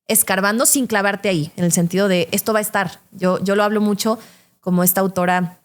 escarbando sin clavarte ahí, en el sentido de esto va a estar. Yo lo hablo mucho como esta autora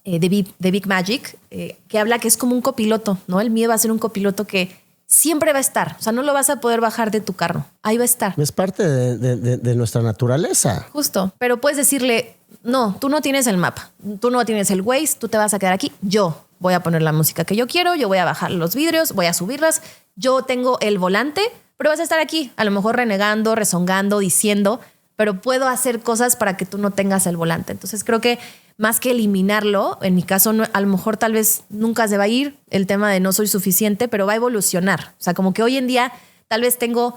de Big Magic, que habla que es como un copiloto, ¿no? El miedo va a ser un copiloto que siempre va a estar. O sea, no lo vas a poder bajar de tu carro. Ahí va a estar. Es parte de nuestra naturaleza. Justo. Pero puedes decirle, no, tú no tienes el mapa. Tú no tienes el Waze. Tú te vas a quedar aquí. Yo voy a poner la música que yo quiero. Yo voy a bajar los vidrios. Voy a subirlas. Yo tengo el volante, pero vas a estar aquí. A lo mejor renegando, rezongando, diciendo, pero puedo hacer cosas para que tú no tengas el volante. Entonces creo que más que eliminarlo, en mi caso, a lo mejor tal vez nunca se va a ir el tema de no soy suficiente, pero va a evolucionar. O sea, como que hoy en día tal vez tengo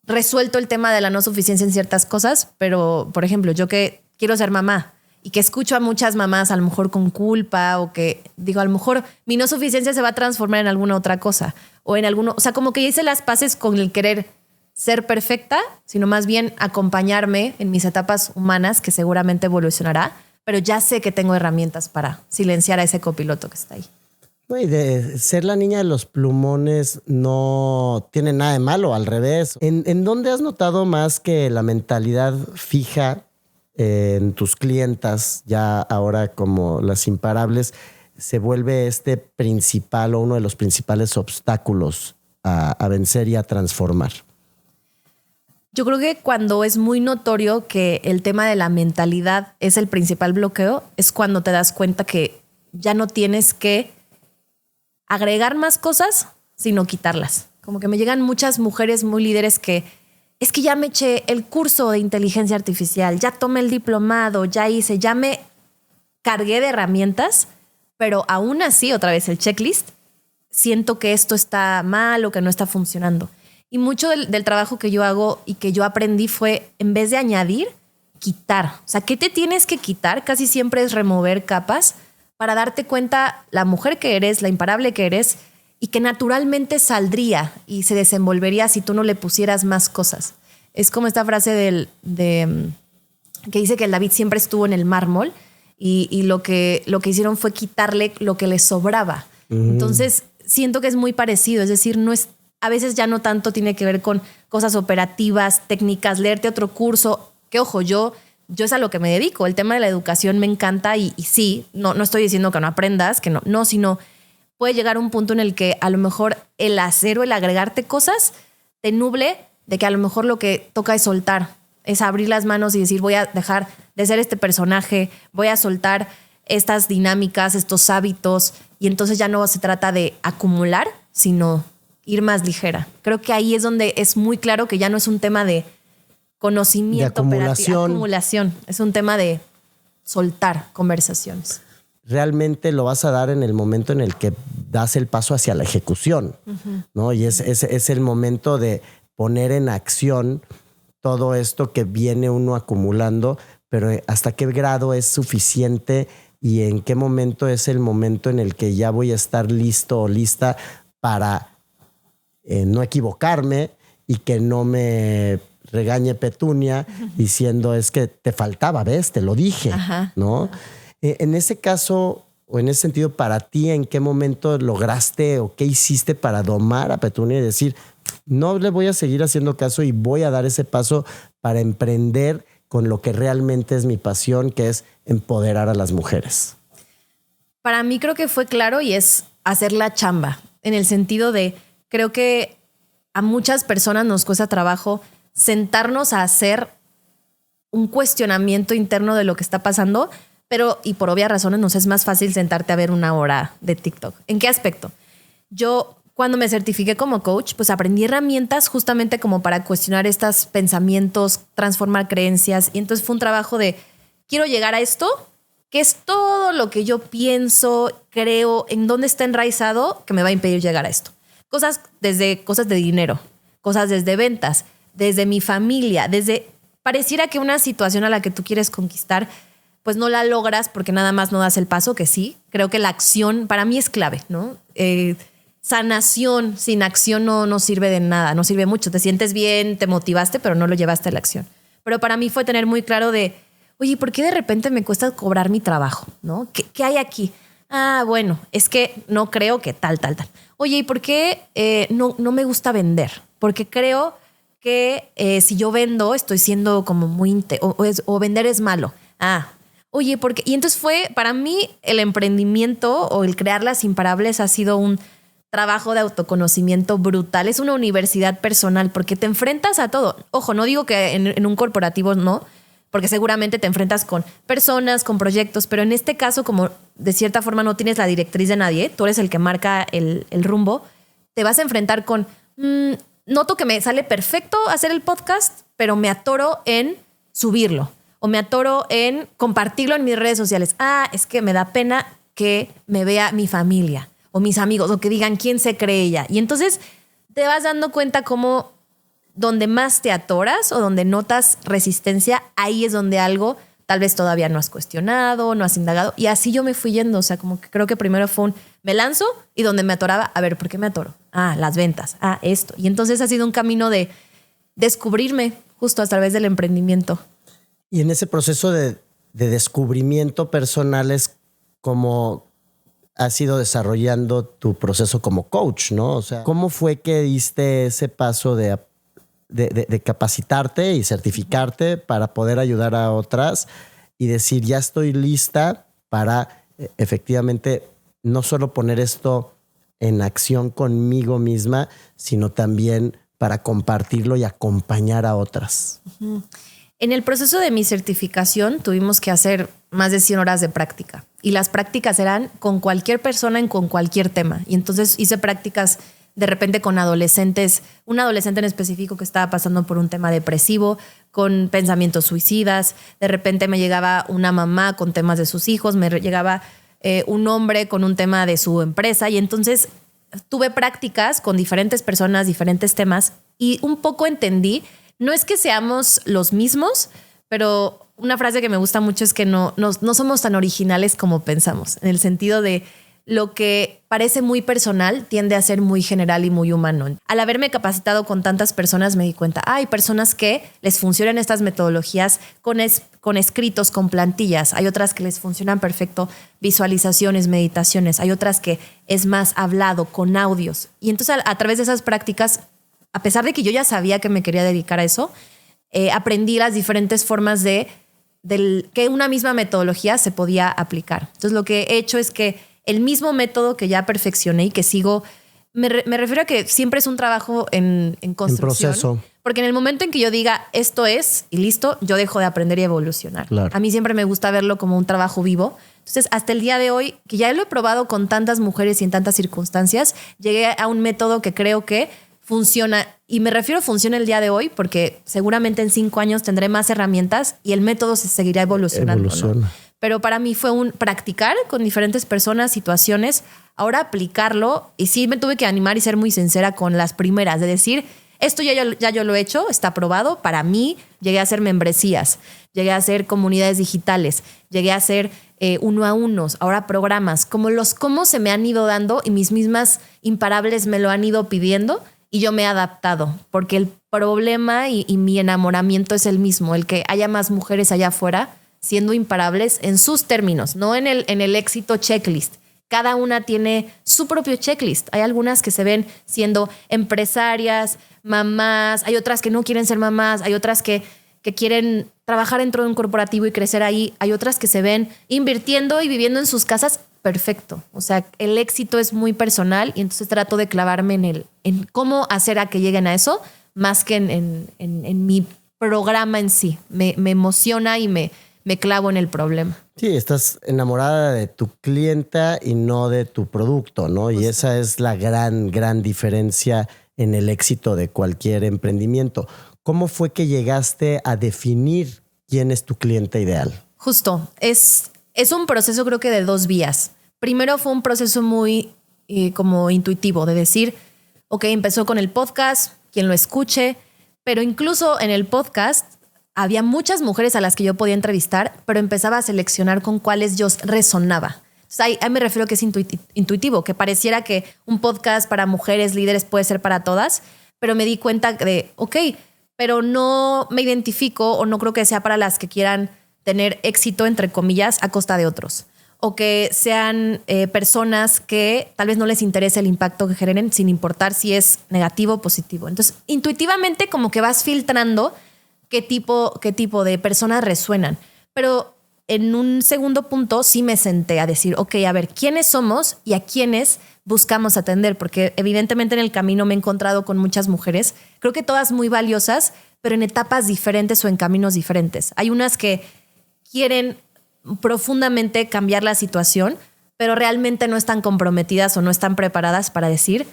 resuelto el tema de la no suficiencia en ciertas cosas, pero, por ejemplo, yo que quiero ser mamá y que escucho a muchas mamás a lo mejor con culpa o que digo, a lo mejor mi no suficiencia se va a transformar en alguna otra cosa o en alguno, o sea, como que hice las paces con el querer ser perfecta, sino más bien acompañarme en mis etapas humanas, que seguramente evolucionará, pero ya sé que tengo herramientas para silenciar a ese copiloto que está ahí. No, y de ser la niña de los plumones no tiene nada de malo, al revés. ¿En dónde has notado más que la mentalidad fija en tus clientas, ya ahora como las imparables, se vuelve este principal o uno de los principales obstáculos a vencer y a transformar? Yo creo que cuando es muy notorio que el tema de la mentalidad es el principal bloqueo, es cuando te das cuenta que ya no tienes que agregar más cosas, sino quitarlas. Como que me llegan muchas mujeres muy líderes que es que ya me eché el curso de inteligencia artificial, ya tomé el diplomado, ya me cargué de herramientas, pero aún así, otra vez el checklist, siento que esto está mal o que no está funcionando. Y mucho del trabajo que yo hago y que yo aprendí fue, en vez de añadir, quitar. O sea, ¿qué te tienes que quitar? Casi siempre es remover capas para darte cuenta la mujer que eres, la imparable que eres y que naturalmente saldría y se desenvolvería si tú no le pusieras más cosas. Es como esta frase que dice que el David siempre estuvo en el mármol y lo que hicieron fue quitarle lo que le sobraba. Entonces, siento que es muy parecido. Es decir, a veces ya no tanto tiene que ver con cosas operativas, técnicas, leerte otro curso. Que ojo, yo es a lo que me dedico. El tema de la educación me encanta y sí, no estoy diciendo que no aprendas, que no, sino puede llegar a un punto en el que a lo mejor el hacer o el agregarte cosas te nuble de que a lo mejor lo que toca es soltar, es abrir las manos y decir voy a dejar de ser este personaje, voy a soltar estas dinámicas, estos hábitos y entonces ya no se trata de acumular, sino ir más ligera. Creo que ahí es donde es muy claro que ya no es un tema de conocimiento, de acumulación. Es un tema de soltar conversaciones. Realmente lo vas a dar en el momento en el que das el paso hacia la ejecución, ¿no? Y es el momento de poner en acción todo esto que viene uno acumulando, pero hasta qué grado es suficiente y en qué momento es el momento en el que ya voy a estar listo o lista para no equivocarme y que no me regañe Petunia diciendo es que te faltaba, ¿ves? Te lo dije, ¿no? En ese caso o en ese sentido, para ti, ¿en qué momento lograste o qué hiciste para domar a Petunia y decir no le voy a seguir haciendo caso y voy a dar ese paso para emprender con lo que realmente es mi pasión, que es empoderar a las mujeres? Para mí creo que fue claro y es hacer la chamba, en el sentido de creo que a muchas personas nos cuesta trabajo sentarnos a hacer un cuestionamiento interno de lo que está pasando, pero, y por obvias razones, nos es más fácil sentarte a ver una hora de TikTok. ¿En qué aspecto? Yo, cuando me certifiqué como coach, pues aprendí herramientas justamente como para cuestionar estos pensamientos, transformar creencias. Y entonces fue un trabajo de, quiero llegar a esto, que es todo lo que yo pienso, creo, en dónde está enraizado, que me va a impedir llegar a esto. Cosas desde cosas de dinero, cosas desde ventas, desde mi familia, desde pareciera que una situación a la que tú quieres conquistar, pues no la logras porque nada más no das el paso, que sí. Creo que la acción para mí es clave, ¿no? Sanación sin acción no sirve de nada, no sirve mucho. Te sientes bien, te motivaste, pero no lo llevaste a la acción. Pero para mí fue tener muy claro de, oye, ¿por qué de repente me cuesta cobrar mi trabajo? ¿No? ¿Qué hay aquí? Ah, bueno, es que no creo que tal. Oye, ¿y por qué no me gusta vender? Porque creo que si yo vendo estoy siendo como muy... o vender es malo. oye, porque... Y entonces para mí, el emprendimiento o el crear Las Imparables ha sido un trabajo de autoconocimiento brutal. Es una universidad personal porque te enfrentas a todo. Ojo, no digo que en un corporativo no, porque seguramente te enfrentas con personas, con proyectos, pero en este caso, como de cierta forma no tienes la directriz de nadie, tú eres el que marca el rumbo, te vas a enfrentar con... noto que me sale perfecto hacer el podcast, pero me atoro en subirlo o me atoro en compartirlo en mis redes sociales. Es que me da pena que me vea mi familia o mis amigos o que digan quién se cree ella. Y entonces te vas dando cuenta cómo donde más te atoras o donde notas resistencia, ahí es donde algo tal vez todavía no has cuestionado, no has indagado. Y así yo me fui yendo. O sea, como que creo que primero fue me lanzo y donde me atoraba, a ver, ¿por qué me atoro? Las ventas, esto. Y entonces ha sido un camino de descubrirme justo a través del emprendimiento. Y en ese proceso de descubrimiento personal es como has ido desarrollando tu proceso como coach, ¿no? O sea, ¿cómo fue que diste ese paso de capacitarte y certificarte para poder ayudar a otras y decir, ya estoy lista para efectivamente no solo poner esto en acción conmigo misma, sino también para compartirlo y acompañar a otras? Uh-huh. En el proceso de mi certificación tuvimos que hacer más de 100 horas de práctica y las prácticas eran con cualquier persona con cualquier tema. Y entonces hice prácticas de repente con adolescentes, un adolescente en específico que estaba pasando por un tema depresivo, con pensamientos suicidas. De repente me llegaba una mamá con temas de sus hijos, me llegaba un hombre con un tema de su empresa y entonces tuve prácticas con diferentes personas, diferentes temas y un poco entendí. No es que seamos los mismos, pero una frase que me gusta mucho es que no somos tan originales como pensamos, en el sentido de lo que parece muy personal tiende a ser muy general y muy humano. Al haberme capacitado con tantas personas me di cuenta, hay personas que les funcionan estas metodologías con escritos, con plantillas. Hay otras que les funcionan perfecto visualizaciones, meditaciones. Hay otras que es más hablado, con audios. Y entonces a través de esas prácticas, a pesar de que yo ya sabía que me quería dedicar a eso, aprendí las diferentes formas de que una misma metodología se podía aplicar. Entonces lo que he hecho es que el mismo método que ya perfeccioné y que sigo, me refiero a que siempre es un trabajo en construcción. En proceso. Porque en el momento en que yo diga esto es y listo, yo dejo de aprender y evolucionar. Claro. A mí siempre me gusta verlo como un trabajo vivo. Entonces, hasta el día de hoy, que ya lo he probado con tantas mujeres y en tantas circunstancias, llegué a un método que creo que funciona. Y me refiero a funciona el día de hoy porque seguramente en 5 años tendré más herramientas y el método se seguirá evolucionando. ¿No? Pero para mí fue un practicar con diferentes personas, situaciones, ahora aplicarlo. Y sí me tuve que animar y ser muy sincera con las primeras, de decir, esto ya yo lo he hecho, está probado. Para mí llegué a hacer membresías, llegué a hacer comunidades digitales, llegué a hacer uno a unos, ahora programas, cómo se me han ido dando y mis mismas imparables me lo han ido pidiendo y yo me he adaptado, porque el problema y mi enamoramiento es el mismo, el que haya más mujeres allá afuera siendo imparables en sus términos, no en el éxito checklist. Cada una tiene su propio checklist. Hay algunas que se ven siendo empresarias, mamás, hay otras que no quieren ser mamás, hay otras que quieren trabajar dentro de un corporativo y crecer ahí, hay otras que se ven invirtiendo y viviendo en sus casas. Perfecto. O sea, el éxito es muy personal y entonces trato de clavarme en cómo hacer a que lleguen a eso más que en mi programa en sí. Me emociona y me clavo en el problema. Sí, estás enamorada de tu clienta y no de tu producto, ¿no? Justo. Y esa es la gran diferencia en el éxito de cualquier emprendimiento. ¿Cómo fue que llegaste a definir quién es tu cliente ideal? Justo, es un proceso creo que de 2 vías. Primero fue un proceso muy como intuitivo de decir, ok, empezó con el podcast, quien lo escuche, pero incluso en el podcast había muchas mujeres a las que yo podía entrevistar, pero empezaba a seleccionar con cuáles yo resonaba. Entonces, ahí me refiero a que es intuitivo, que pareciera que un podcast para mujeres líderes puede ser para todas, pero me di cuenta de, ok, pero no me identifico o no creo que sea para las que quieran tener éxito, entre comillas, a costa de otros. O que sean personas que tal vez no les interese el impacto que generen sin importar si es negativo o positivo. Entonces, intuitivamente como que vas filtrando qué tipo de personas resuenan. Pero en un segundo punto sí me senté a decir, ok, a ver, ¿quiénes somos y a quiénes buscamos atender? Porque evidentemente en el camino me he encontrado con muchas mujeres, creo que todas muy valiosas, pero en etapas diferentes o en caminos diferentes. Hay unas que quieren profundamente cambiar la situación, pero realmente no están comprometidas o no están preparadas para decir,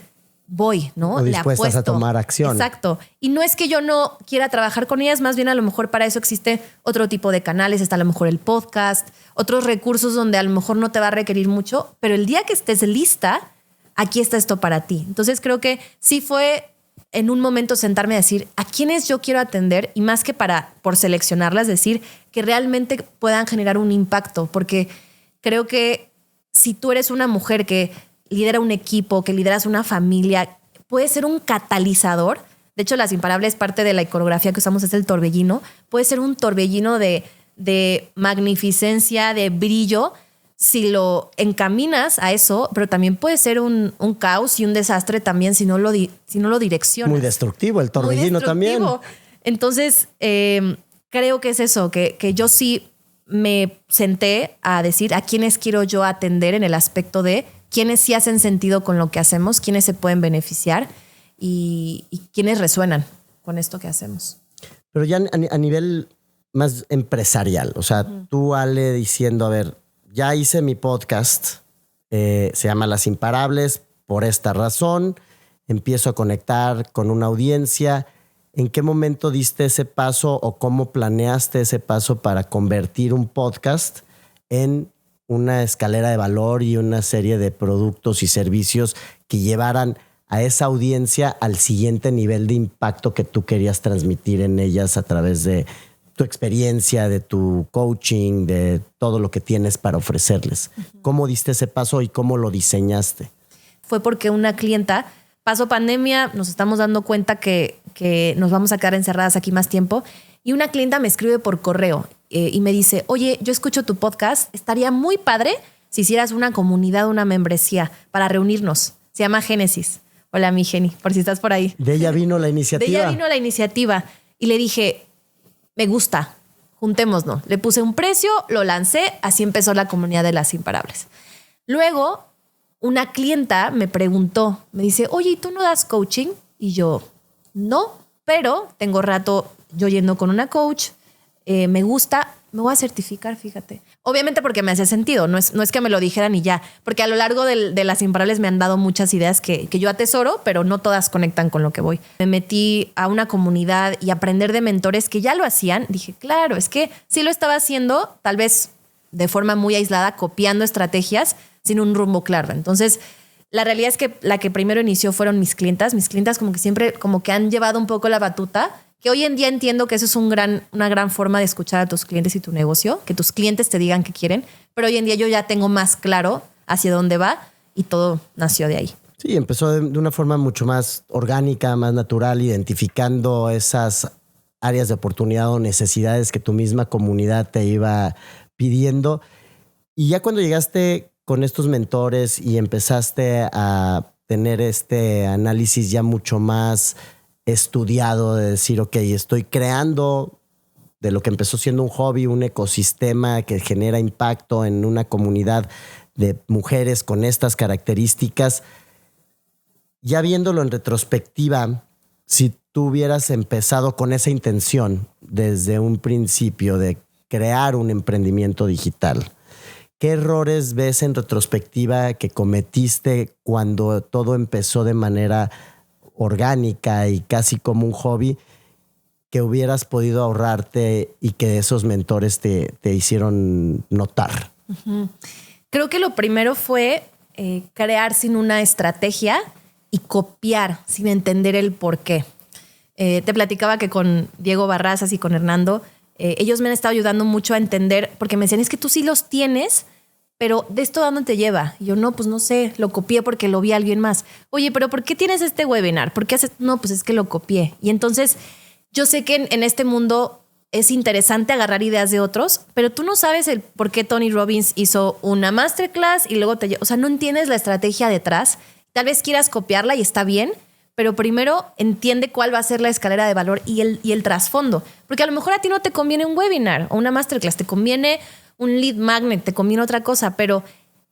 voy, ¿no? O dispuestas a tomar acción. Exacto. Y no es que yo no quiera trabajar con ellas, más bien a lo mejor para eso existe otro tipo de canales, está a lo mejor el podcast, otros recursos donde a lo mejor no te va a requerir mucho, pero el día que estés lista, aquí está esto para ti. Entonces creo que sí fue en un momento sentarme a decir a quiénes yo quiero atender y más que por seleccionarlas, decir que realmente puedan generar un impacto, porque creo que si tú eres una mujer que lidera un equipo, que lideras una familia, puede ser un catalizador. De hecho, Las Imparables, parte de la iconografía que usamos es el torbellino. Puede ser un torbellino de magnificencia, de brillo, si lo encaminas a eso, pero también puede ser un caos y un desastre también si no lo direccionas. Muy destructivo el torbellino también. Entonces, creo que es eso, que yo sí me senté a decir a quiénes quiero yo atender en el aspecto de quiénes sí hacen sentido con lo que hacemos, quiénes se pueden beneficiar y quiénes resuenan con esto que hacemos. Pero ya a nivel más empresarial, o sea, tú, Ale, diciendo, a ver, ya hice mi podcast, se llama Las Imparables, por esta razón, empiezo a conectar con una audiencia. ¿En qué momento diste ese paso o cómo planeaste ese paso para convertir un podcast en una escalera de valor y una serie de productos y servicios que llevaran a esa audiencia al siguiente nivel de impacto que tú querías transmitir en ellas a través de tu experiencia, de tu coaching, de todo lo que tienes para ofrecerles? ¿Cómo diste ese paso y cómo lo diseñaste? Fue porque una clienta, pasó pandemia, nos estamos dando cuenta que nos vamos a quedar encerradas aquí más tiempo, y una clienta me escribe por correo y me dice, oye, yo escucho tu podcast, estaría muy padre si hicieras una comunidad, una membresía para reunirnos. Se llama Génesis. Hola, mi Geni, por si estás por ahí. De ella vino la iniciativa. De ella vino la iniciativa y le dije, me gusta, juntémonos. Le puse un precio, lo lancé, así empezó la comunidad de Las Imparables. Luego, una clienta me preguntó, me dice, oye, ¿y tú no das coaching? Y yo, no, pero tengo rato yo yendo con una coach, me gusta, me voy a certificar, fíjate. Obviamente porque me hace sentido, no es que me lo dijeran y ya, porque a lo largo de Las Imparables me han dado muchas ideas que yo atesoro, pero no todas conectan con lo que voy. Me metí a una comunidad y aprender de mentores que ya lo hacían. Dije, claro, es que sí lo estaba haciendo, tal vez de forma muy aislada, copiando estrategias sin un rumbo claro. Entonces, la realidad es que la que primero inició fueron mis clientas. Mis clientas como que siempre como que han llevado un poco la batuta, que hoy en día entiendo que eso es una gran forma de escuchar a tus clientes y tu negocio, que tus clientes te digan qué quieren, pero hoy en día yo ya tengo más claro hacia dónde va y todo nació de ahí. Sí, empezó de una forma mucho más orgánica, más natural, identificando esas áreas de oportunidad o necesidades que tu misma comunidad te iba pidiendo. Y ya cuando llegaste con estos mentores y empezaste a tener este análisis ya mucho más estudiado de decir, ok, estoy creando de lo que empezó siendo un hobby, un ecosistema que genera impacto en una comunidad de mujeres con estas características. Ya viéndolo en retrospectiva, si tú hubieras empezado con esa intención desde un principio de crear un emprendimiento digital, ¿qué errores ves en retrospectiva que cometiste cuando todo empezó de manera orgánica y casi como un hobby que hubieras podido ahorrarte y que esos mentores te hicieron notar? Uh-huh. Creo que lo primero fue crear sin una estrategia y copiar sin entender el por qué. Te platicaba que con Diego Barrazas y con Hernando, ellos me han estado ayudando mucho a entender, porque me decían, es que tú sí los tienes, pero ¿de esto a dónde te lleva? Y yo, no, pues no sé, lo copié porque lo vi a alguien más. Oye, pero ¿por qué tienes este webinar? ¿Por qué haces? No, pues es que lo copié. Y entonces yo sé que en este mundo es interesante agarrar ideas de otros, pero tú no sabes el por qué Tony Robbins hizo una masterclass y luego o sea, no entiendes la estrategia detrás. Tal vez quieras copiarla y está bien, pero primero entiende cuál va a ser la escalera de valor y el trasfondo. Porque a lo mejor a ti no te conviene un webinar o una masterclass, te conviene un lead magnet, te conviene otra cosa, pero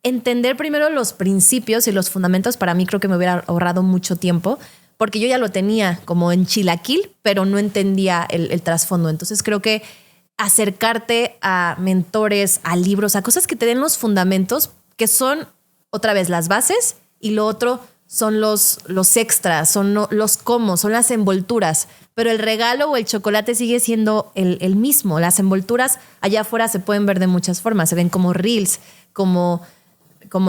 entender primero los principios y los fundamentos para mí creo que me hubiera ahorrado mucho tiempo, porque yo ya lo tenía como en chilaquil, pero no entendía el trasfondo. Entonces creo que acercarte a mentores, a libros, a cosas que te den los fundamentos, que son otra vez las bases, y lo otro son los extras, son los cómo, son las envolturas. Pero el regalo o el chocolate sigue siendo el mismo. Las envolturas allá afuera se pueden ver de muchas formas. Se ven como reels, como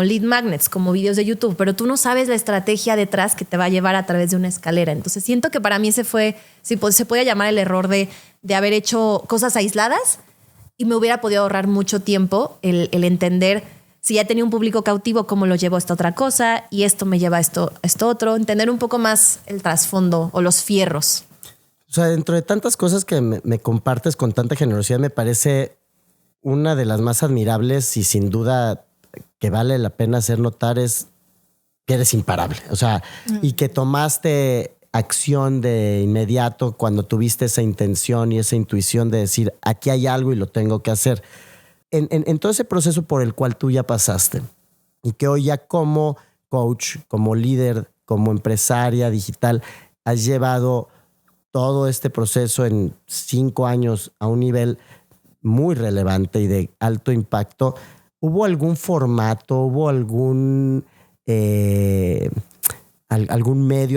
lead magnets, como videos de YouTube, pero tú no sabes la estrategia detrás que te va a llevar a través de una escalera. Entonces siento que para mí ese fue, si se puede llamar el error de haber hecho cosas aisladas, y me hubiera podido ahorrar mucho tiempo el entender si ya tenía un público cautivo, cómo lo llevo a esta otra cosa, y esto me lleva a esto otro, entender un poco más el trasfondo o los fierros. O sea, dentro de tantas cosas que me compartes con tanta generosidad, me parece una de las más admirables y sin duda que vale la pena hacer notar es que eres imparable. O sea, y que tomaste acción de inmediato cuando tuviste esa intención y esa intuición de decir, aquí hay algo y lo tengo que hacer. En todo ese proceso por el cual tú ya pasaste y que hoy ya como coach, como líder, como empresaria digital, has llevado todo este proceso en 5 años a un nivel muy relevante y de alto impacto. ¿Hubo algún formato, hubo algún medio,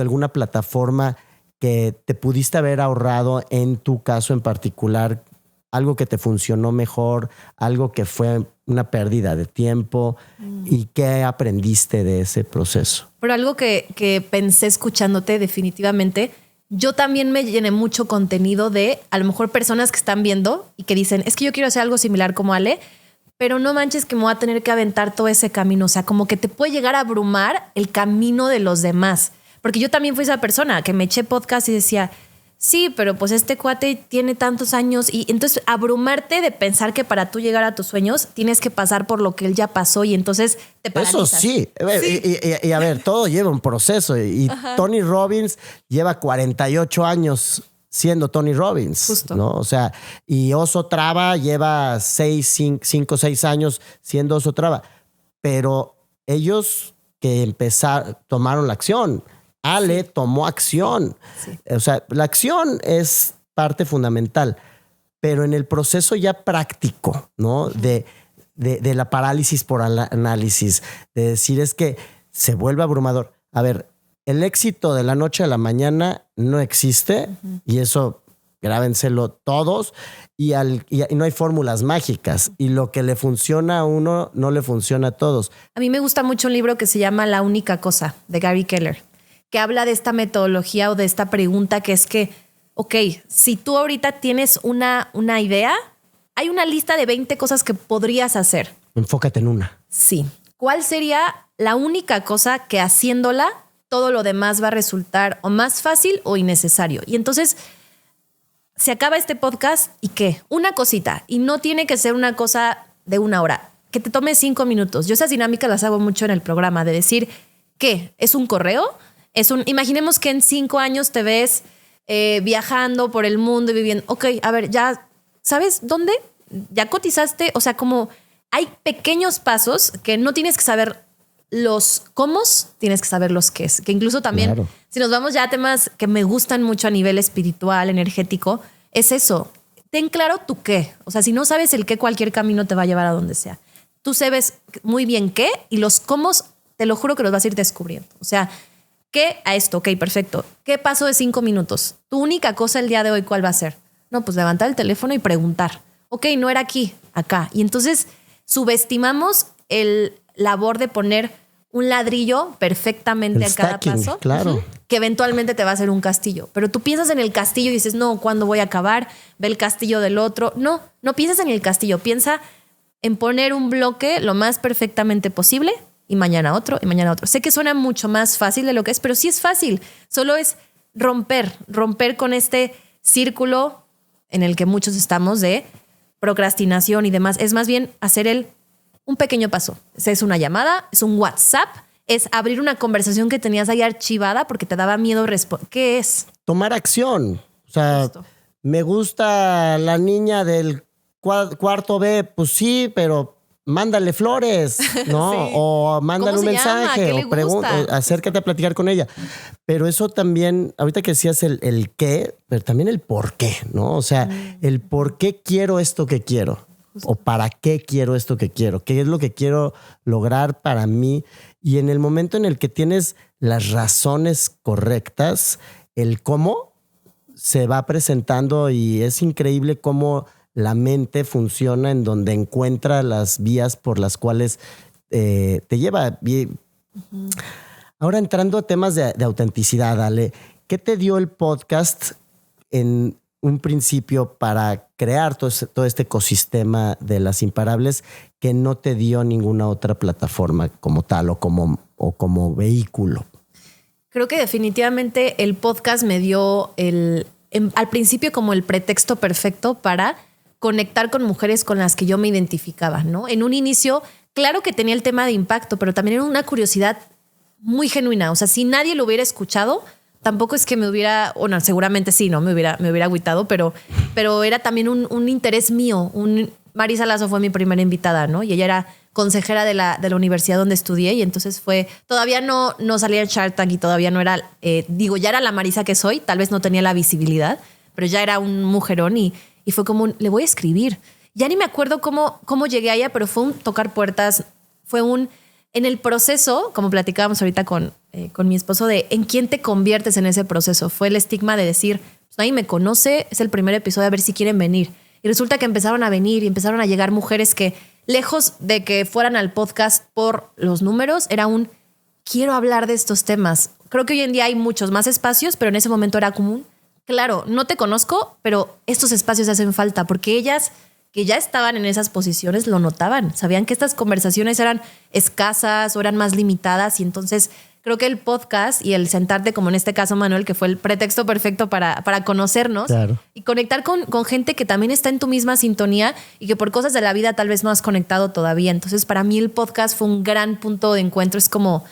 alguna plataforma que te pudiste haber ahorrado en tu caso en particular? Algo que te funcionó mejor, algo que fue una pérdida de tiempo. ¿Y qué aprendiste de ese proceso? Pero algo que pensé escuchándote definitivamente, yo también me llené mucho contenido de a lo mejor personas que están viendo y que dicen, es que yo quiero hacer algo similar como Ale, pero no manches que me voy a tener que aventar todo ese camino. O sea, como que te puede llegar a abrumar el camino de los demás. Porque yo también fui esa persona que me eché podcast y decía, sí, pero pues este cuate tiene tantos años, y entonces abrumarte de pensar que para tú llegar a tus sueños tienes que pasar por lo que él ya pasó y entonces te paralizas. Eso sí. Y a ver, todo lleva un proceso y Tony Robbins lleva 48 años siendo Tony Robbins. Justo. ¿No? O sea, y Oso Traba lleva 5 o 6 años siendo Oso Traba, pero ellos que tomaron la acción. Ale tomó acción. Sí. O sea, la acción es parte fundamental, pero en el proceso ya práctico, ¿no? De la parálisis por análisis, de decir es que se vuelve abrumador. A ver, el éxito de la noche a la mañana no existe, y eso grábenselo todos, y no hay fórmulas mágicas, y lo que le funciona a uno no le funciona a todos. A mí me gusta mucho un libro que se llama La única cosa, de Gary Keller, que habla de esta metodología o de esta pregunta que es que, ok, si tú ahorita tienes una idea, hay una lista de 20 cosas que podrías hacer. Enfócate en una. Sí. ¿Cuál sería la única cosa que haciéndola todo lo demás va a resultar o más fácil o innecesario? Y entonces se acaba este podcast y ¿qué? Una cosita. Y no tiene que ser una cosa de 1 hora. Que te tome 5 minutos. Yo esas dinámicas las hago mucho en el programa de decir, ¿qué? ¿Es un correo? Imaginemos que en 5 años te ves viajando por el mundo y viviendo. Ok, a ver, ya sabes dónde, ya cotizaste. O sea, como hay pequeños pasos que no tienes que saber los cómo, tienes que saber los qué es. Que incluso también, claro, si nos vamos ya a temas que me gustan mucho a nivel espiritual, energético, es eso. Ten claro tu qué. O sea, si no sabes el qué, cualquier camino te va a llevar a donde sea. Tú sabes muy bien qué, y los cómo, te lo juro que los vas a ir descubriendo. O sea, ¿qué a esto? Ok, perfecto. ¿Qué paso de 5 minutos? Tu única cosa el día de hoy, ¿cuál va a ser? No, pues levantar el teléfono y preguntar. Ok, no era aquí, acá. Y entonces subestimamos el labor de poner un ladrillo perfectamente a cada paso. Claro. Que eventualmente te va a hacer un castillo. Pero tú piensas en el castillo y dices, no, ¿cuándo voy a acabar? Ve el castillo del otro. No piensas en el castillo. Piensa en poner un bloque lo más perfectamente posible, y mañana otro, y mañana otro. Sé que suena mucho más fácil de lo que es, pero sí es fácil. Solo es romper con este círculo en el que muchos estamos de procrastinación y demás. Es más bien hacer un pequeño paso. Es una llamada, es un WhatsApp, es abrir una conversación que tenías ahí archivada porque te daba miedo responder. ¿Qué es? Tomar acción. O sea, Justo. Me gusta la niña del cuarto B, pues sí, pero mándale flores, ¿no? Sí. O mándale un ¿Cómo se llama? mensaje, ¿Qué o le gusta? acércate a platicar con ella. Pero eso también, ahorita que decías el qué, pero también el por qué, ¿no? O sea, el por qué quiero esto que quiero. O para qué quiero esto que quiero. ¿Qué es lo que quiero lograr para mí? Y en el momento en el que tienes las razones correctas, el cómo se va presentando, y es increíble cómo la mente funciona en donde encuentra las vías por las cuales te lleva. Ahora, entrando a temas de autenticidad, Ale, ¿qué te dio el podcast en un principio para crear todo este ecosistema de Las Imparables que no te dio ninguna otra plataforma como tal o como vehículo? Creo que definitivamente el podcast me dio al principio como el pretexto perfecto para conectar con mujeres con las que yo me identificaba, ¿no? En un inicio, claro que tenía el tema de impacto, pero también era una curiosidad muy genuina. O sea, si nadie lo hubiera escuchado, tampoco es que me hubiera, bueno, seguramente sí, ¿no? Me hubiera agüitado, pero era también un interés mío. Marisa Lazo fue mi primera invitada, ¿no? Y ella era consejera de la universidad donde estudié, y entonces todavía no salía el Shark Tank y todavía no era, ya era la Marisa que soy, tal vez no tenía la visibilidad, pero ya era un mujerón y fue como le voy a escribir. Ya ni me acuerdo cómo llegué a ella, pero fue un tocar puertas, en el proceso, como platicábamos ahorita con mi esposo, de en quién te conviertes en ese proceso. Fue el estigma de decir, pues nadie me conoce, es el primer episodio, a ver si quieren venir. Y resulta que empezaron a venir y empezaron a llegar mujeres que, lejos de que fueran al podcast por los números, era quiero hablar de estos temas. Creo que hoy en día hay muchos más espacios, pero en ese momento era común. Claro, no te conozco, pero estos espacios hacen falta porque ellas que ya estaban en esas posiciones lo notaban. Sabían que estas conversaciones eran escasas o eran más limitadas, y entonces creo que el podcast y el sentarte, como en este caso Manuel, que fue el pretexto perfecto para conocernos, claro, y conectar con gente que también está en tu misma sintonía y que por cosas de la vida tal vez no has conectado todavía. Entonces para mí el podcast fue un gran punto de encuentro. Es como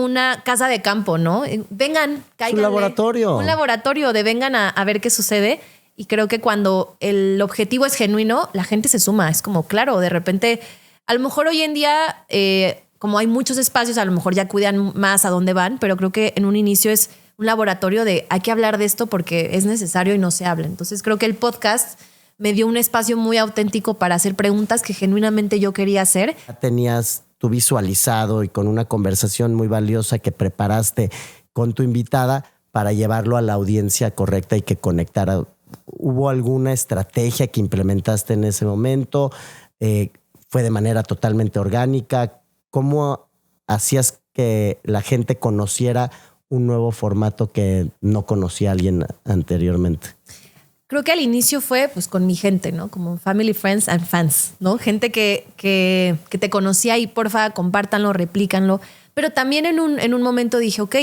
una casa de campo, ¿no? Vengan, cáiganle. Un laboratorio. Un laboratorio de vengan a ver qué sucede. Y creo que cuando el objetivo es genuino, la gente se suma. Es como, claro, de repente, a lo mejor hoy en día, como hay muchos espacios, a lo mejor ya cuidan más a dónde van, pero creo que en un inicio es un laboratorio de hay que hablar de esto porque es necesario y no se habla. Entonces creo que el podcast me dio un espacio muy auténtico para hacer preguntas que genuinamente yo quería hacer. Tenías tú visualizado y con una conversación muy valiosa que preparaste con tu invitada para llevarlo a la audiencia correcta y que conectara. ¿Hubo alguna estrategia que implementaste en ese momento? ¿Fue de manera totalmente orgánica? ¿Cómo hacías que la gente conociera un nuevo formato que no conocía a alguien anteriormente? Creo que al inicio fue pues con mi gente, ¿no? Como family, friends and fans, ¿no? Gente que te conocía y porfa, compártanlo, replícanlo. Pero también en un momento dije, ok,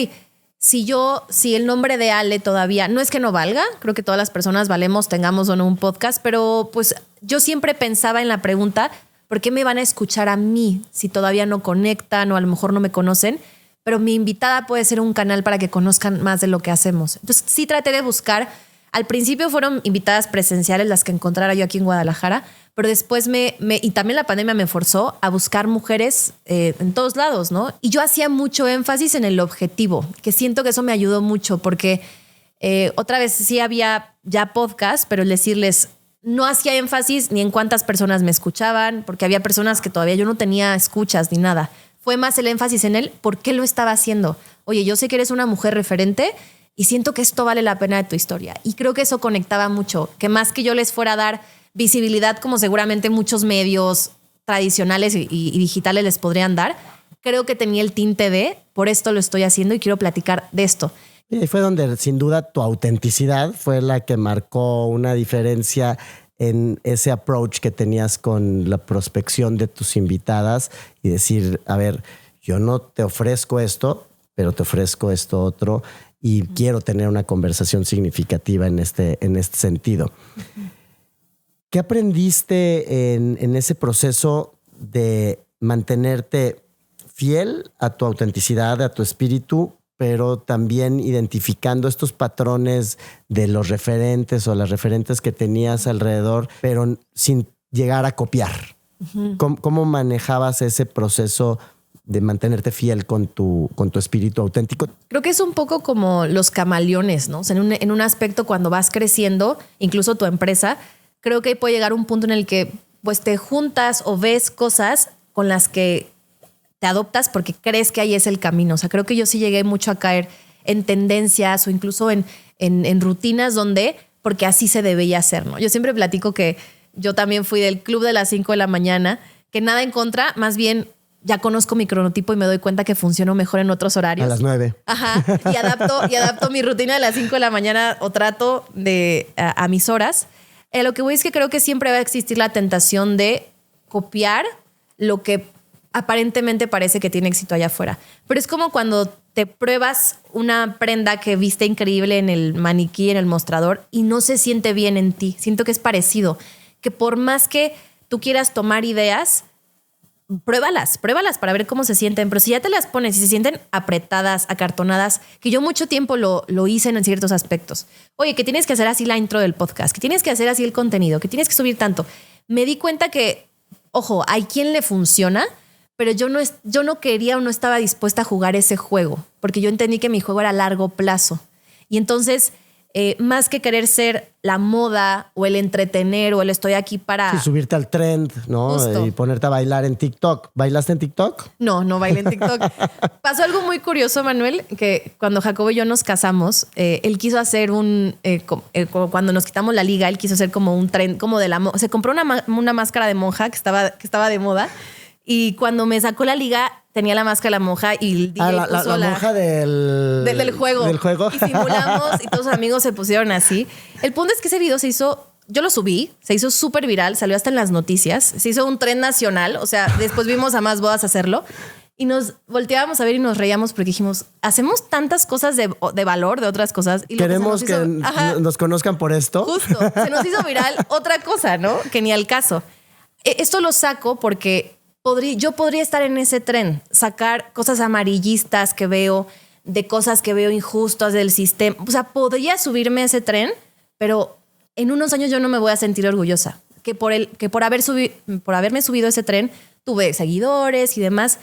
si el nombre de Ale todavía, no es que no valga, creo que todas las personas valemos, tengamos o no un podcast, pero pues yo siempre pensaba en la pregunta, ¿por qué me van a escuchar a mí si todavía no conectan o a lo mejor no me conocen? Pero mi invitada puede ser un canal para que conozcan más de lo que hacemos. Entonces sí traté de buscar. Al principio fueron invitadas presenciales las que encontrara yo aquí en Guadalajara, pero después y también la pandemia me forzó a buscar mujeres en todos lados, ¿no? Y yo hacía mucho énfasis en el objetivo, que siento que eso me ayudó mucho porque otra vez sí había ya podcast, pero el decirles, no hacía énfasis ni en cuántas personas me escuchaban, porque había personas que todavía yo no tenía escuchas ni nada. Fue más el énfasis en el por qué lo estaba haciendo. Oye, yo sé que eres una mujer referente y siento que esto vale la pena de tu historia. Y creo que eso conectaba mucho, que más que yo les fuera a dar visibilidad, como seguramente muchos medios tradicionales y digitales les podrían dar, creo que tenía el tinte de, por esto lo estoy haciendo y quiero platicar de esto. Y fue donde sin duda tu autenticidad fue la que marcó una diferencia en ese approach que tenías con la prospección de tus invitadas y decir, a ver, yo no te ofrezco esto, pero te ofrezco esto otro y quiero tener una conversación significativa en este sentido. ¿Qué aprendiste en ese proceso de mantenerte fiel a tu autenticidad, a tu espíritu, pero también identificando estos patrones de los referentes o las referentes que tenías alrededor, pero sin llegar a copiar. Uh-huh. ¿Cómo manejabas ese proceso de mantenerte fiel con tu espíritu auténtico? Creo que es un poco como los camaleones, ¿no? O sea, en un aspecto, cuando vas creciendo, incluso tu empresa, creo que puede llegar un punto en el que pues te juntas o ves cosas con las que te adoptas porque crees que ahí es el camino. O sea, creo que yo sí llegué mucho a caer en tendencias o incluso en rutinas porque así se debía hacer, ¿no? Yo siempre platico que yo también fui del club de las 5 de la mañana, que nada en contra, más bien ya conozco mi cronotipo y me doy cuenta que funciono mejor en otros horarios. A las 9. Ajá. Y adapto mi rutina de las 5 de la mañana o trato a mis horas. Lo que voy es que creo que siempre va a existir la tentación de copiar lo que aparentemente parece que tiene éxito allá afuera. Pero es como cuando te pruebas una prenda que viste increíble en el maniquí, en el mostrador, y no se siente bien en ti. Siento que es parecido. Que por más que tú quieras tomar ideas, pruébalas para ver cómo se sienten. Pero si ya te las pones y se sienten apretadas, acartonadas, que yo mucho tiempo lo hice en ciertos aspectos. Oye, que tienes que hacer así la intro del podcast, que tienes que hacer así el contenido, que tienes que subir tanto. Me di cuenta que, ojo, hay quien le funciona, pero yo no quería o no estaba dispuesta a jugar ese juego, porque yo entendí que mi juego era a largo plazo. Y entonces, más que querer ser la moda o el entretener o el estoy aquí para... Sí, subirte al trend, ¿no? Justo. Y ponerte a bailar en TikTok. ¿Bailaste en TikTok? No bailé en TikTok. Pasó algo muy curioso, Manuel, que cuando Jacobo y yo nos casamos, él quiso hacer cuando nos quitamos la liga, él quiso hacer como un trend, como de la moda. Se compró una máscara de monja que estaba de moda. Y cuando me sacó la liga, tenía la máscara de la monja y el DJ puso la monja del juego. Del juego. Y simulamos y todos los amigos se pusieron así. El punto es que ese video yo lo subí, se hizo súper viral, salió hasta en las noticias, se hizo un tren nacional, o sea, después vimos a más bodas hacerlo y nos volteábamos a ver y nos reíamos porque dijimos, hacemos tantas cosas de valor, de otras cosas. Y queremos que nos conozcan por esto. Justo, se nos hizo viral otra cosa, ¿no? Que ni al caso. Esto lo saco porque... yo podría estar en ese tren, sacar cosas amarillistas que veo, de cosas que veo injustas del sistema. O sea, podría subirme a ese tren, pero en unos años yo no me voy a sentir orgullosa. Que por haberme subido a ese tren, tuve seguidores y demás.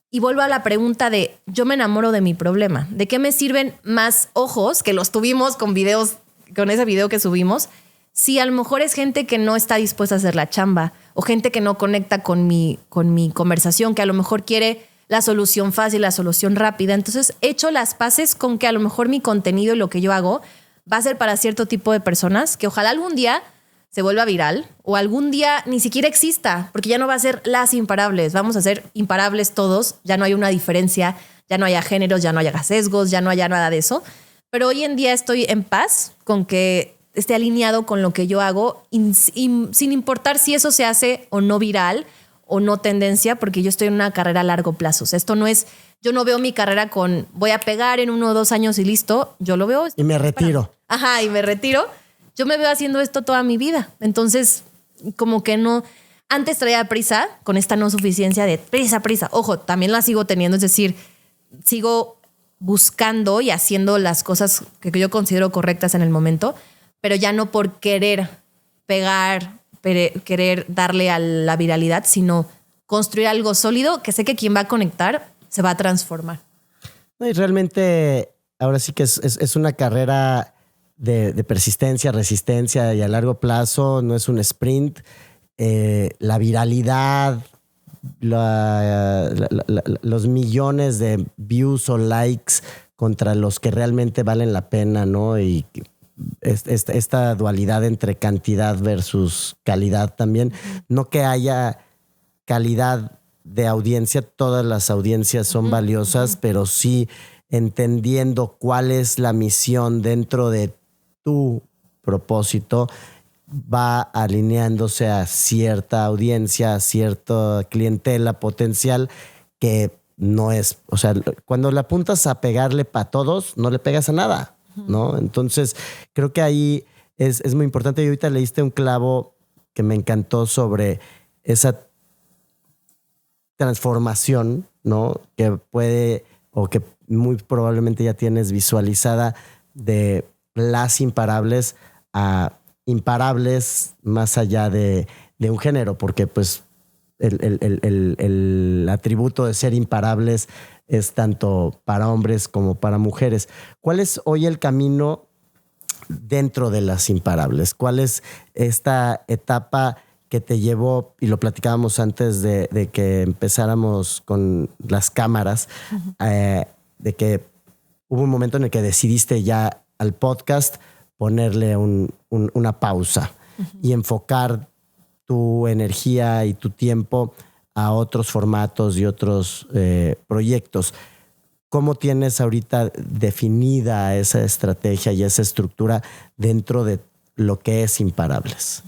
Y vuelvo a la pregunta de, yo me enamoro de mi problema. ¿De qué me sirven más ojos que los tuvimos con ese video que subimos? Si a lo mejor es gente que no está dispuesta a hacer la chamba o gente que no conecta con mi conversación, que a lo mejor quiere la solución fácil, la solución rápida. Entonces, he hecho las paces con que a lo mejor mi contenido y lo que yo hago va a ser para cierto tipo de personas que ojalá algún día se vuelva viral o algún día ni siquiera exista, porque ya no va a ser las imparables. Vamos a ser imparables todos. Ya no hay una diferencia, ya no haya géneros, ya no haya sesgos, ya no haya nada de eso. Pero hoy en día estoy en paz con que esté alineado con lo que yo hago sin importar si eso se hace o no viral o no tendencia, porque yo estoy en una carrera a largo plazo. O sea, esto no es, yo no veo mi carrera con voy a pegar en 1 o 2 años y listo. Yo lo veo. Y me retiro. Y me retiro. Yo me veo haciendo esto toda mi vida. Entonces, como que no... Antes traía prisa con esta no suficiencia de prisa. Ojo, también la sigo teniendo. Es decir, sigo buscando y haciendo las cosas que yo considero correctas en el momento, pero ya no por querer pegar, querer darle a la viralidad, sino construir algo sólido que sé que quien va a conectar se va a transformar. Y realmente ahora sí que es una carrera de persistencia, resistencia y a largo plazo, no es un sprint. La viralidad, los millones de views o likes contra los que realmente valen la pena, ¿no? Y esta dualidad entre cantidad versus calidad también. No que haya calidad de audiencia, todas las audiencias son valiosas, pero sí entendiendo cuál es la misión dentro de tu propósito, va alineándose a cierta audiencia, a cierta clientela potencial que no es, o sea, cuando le apuntas a pegarle para todos, no le pegas a nada, ¿no? Entonces, creo que ahí es muy importante. Y ahorita leíste un clavo que me encantó sobre esa transformación, ¿no? Que puede o que muy probablemente ya tienes visualizada de las imparables a imparables más allá de un género, porque pues el atributo de ser imparables es tanto para hombres como para mujeres. ¿Cuál es hoy el camino dentro de las imparables? ¿Cuál es esta etapa que te llevó, y lo platicábamos antes de que empezáramos con las cámaras, de que hubo un momento en el que decidiste ya al podcast ponerle una pausa y enfocar tu energía y tu tiempo a otros formatos y otros proyectos? ¿Cómo tienes ahorita definida esa estrategia y esa estructura dentro de lo que es Imparables?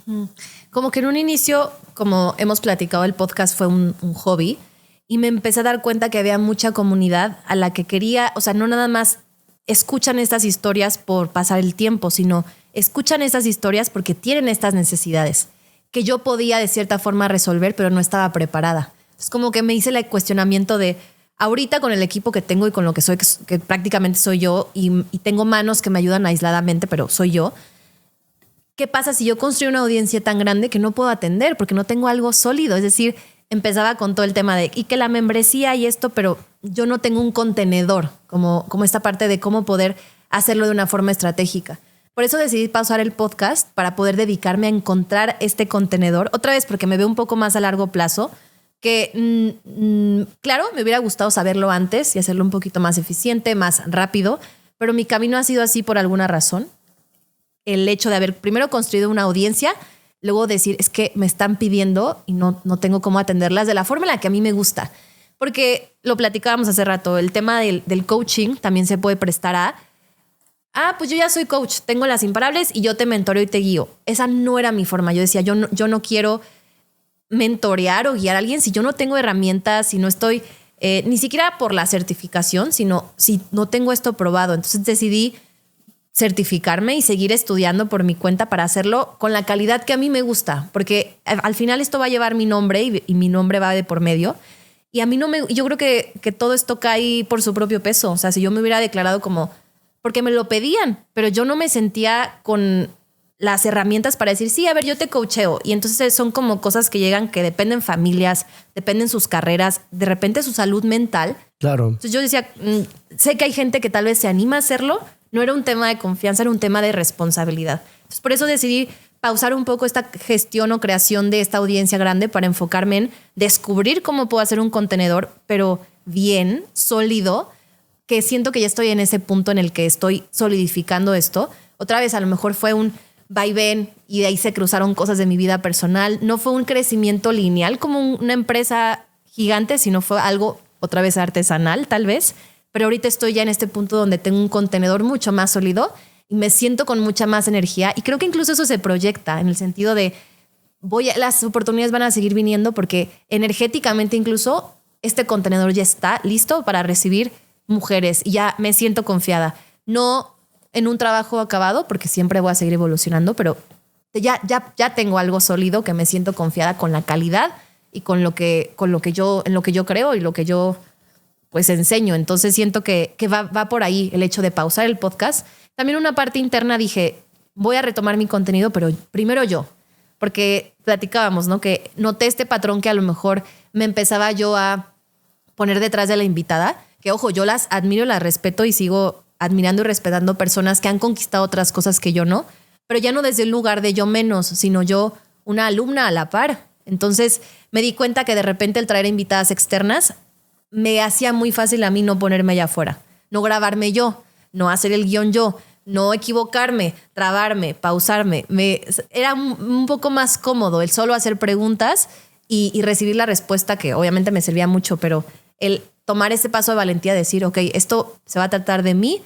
Como que en un inicio, como hemos platicado, el podcast fue un hobby y me empecé a dar cuenta que había mucha comunidad a la que quería, o sea, no nada más escuchan estas historias por pasar el tiempo, sino escuchan estas historias porque tienen estas necesidades que yo podía de cierta forma resolver, pero no estaba preparada. Es como que me hice el cuestionamiento de ahorita con el equipo que tengo y con lo que soy, que prácticamente soy yo y tengo manos que me ayudan aisladamente, pero soy yo. ¿Qué pasa si yo construyo una audiencia tan grande que no puedo atender porque no tengo algo sólido? Es decir, empezaba con todo el tema de y que la membresía y esto, pero yo no tengo un contenedor, como esta parte de cómo poder hacerlo de una forma estratégica. Por eso decidí pausar el podcast para poder dedicarme a encontrar este contenedor, otra vez porque me veo un poco más a largo plazo, que claro, me hubiera gustado saberlo antes y hacerlo un poquito más eficiente, más rápido, pero mi camino ha sido así por alguna razón. El hecho de haber primero construido una audiencia, luego decir, es que me están pidiendo y no tengo cómo atenderlas de la forma en la que a mí me gusta. Porque lo platicábamos hace rato, el tema del coaching también se puede prestar a pues yo ya soy coach, tengo las imparables y yo te mentoreo y te guío. Esa no era mi forma. Yo decía, yo no quiero mentorear o guiar a alguien si yo no tengo herramientas, si no estoy ni siquiera por la certificación, sino si no tengo esto probado. Entonces decidí certificarme y seguir estudiando por mi cuenta para hacerlo con la calidad que a mí me gusta, porque al final esto va a llevar mi nombre y mi nombre va de por medio. Y a mí yo creo que todo esto cae por su propio peso. O sea, si yo me hubiera declarado como, porque me lo pedían, pero yo no me sentía con las herramientas para decir, sí, a ver, yo te coacheo. Y entonces son como cosas que llegan que dependen familias, dependen sus carreras, de repente su salud mental. Claro. Entonces yo decía, sé que hay gente que tal vez se anima a hacerlo. No era un tema de confianza, era un tema de responsabilidad. Entonces por eso decidí pausar un poco esta gestión o creación de esta audiencia grande para enfocarme en descubrir cómo puedo hacer un contenedor, pero bien, sólido, que siento que ya estoy en ese punto en el que estoy solidificando esto. Otra vez a lo mejor fue un vaivén y de ahí se cruzaron cosas de mi vida personal. No fue un crecimiento lineal como una empresa gigante, sino fue algo otra vez artesanal tal vez. Pero ahorita estoy ya en este punto donde tengo un contenedor mucho más sólido y me siento con mucha más energía. Y creo que incluso eso se proyecta en el sentido de las oportunidades van a seguir viniendo porque energéticamente incluso este contenedor ya está listo para recibir mujeres y ya me siento confiada. No en un trabajo acabado porque siempre voy a seguir evolucionando, pero ya tengo algo sólido que me siento confiada con la calidad y en lo que yo creo y lo que yo pues enseño. Entonces siento que va por ahí el hecho de pausar el podcast. También una parte interna dije, voy a retomar mi contenido, pero primero yo. Porque platicábamos, ¿no? Que noté este patrón que a lo mejor me empezaba yo a poner detrás de la invitada. Que ojo, yo las admiro, las respeto y sigo admirando y respetando personas que han conquistado otras cosas que yo no. Pero ya no desde el lugar de yo menos, sino yo una alumna a la par. Entonces me di cuenta que de repente el traer invitadas externas me hacía muy fácil a mí no ponerme allá afuera, no grabarme yo, no hacer el guión yo, no equivocarme, trabarme, pausarme. Era un poco más cómodo el solo hacer preguntas y recibir la respuesta que obviamente me servía mucho, pero el tomar ese paso de valentía, decir, ok, esto se va a tratar de mí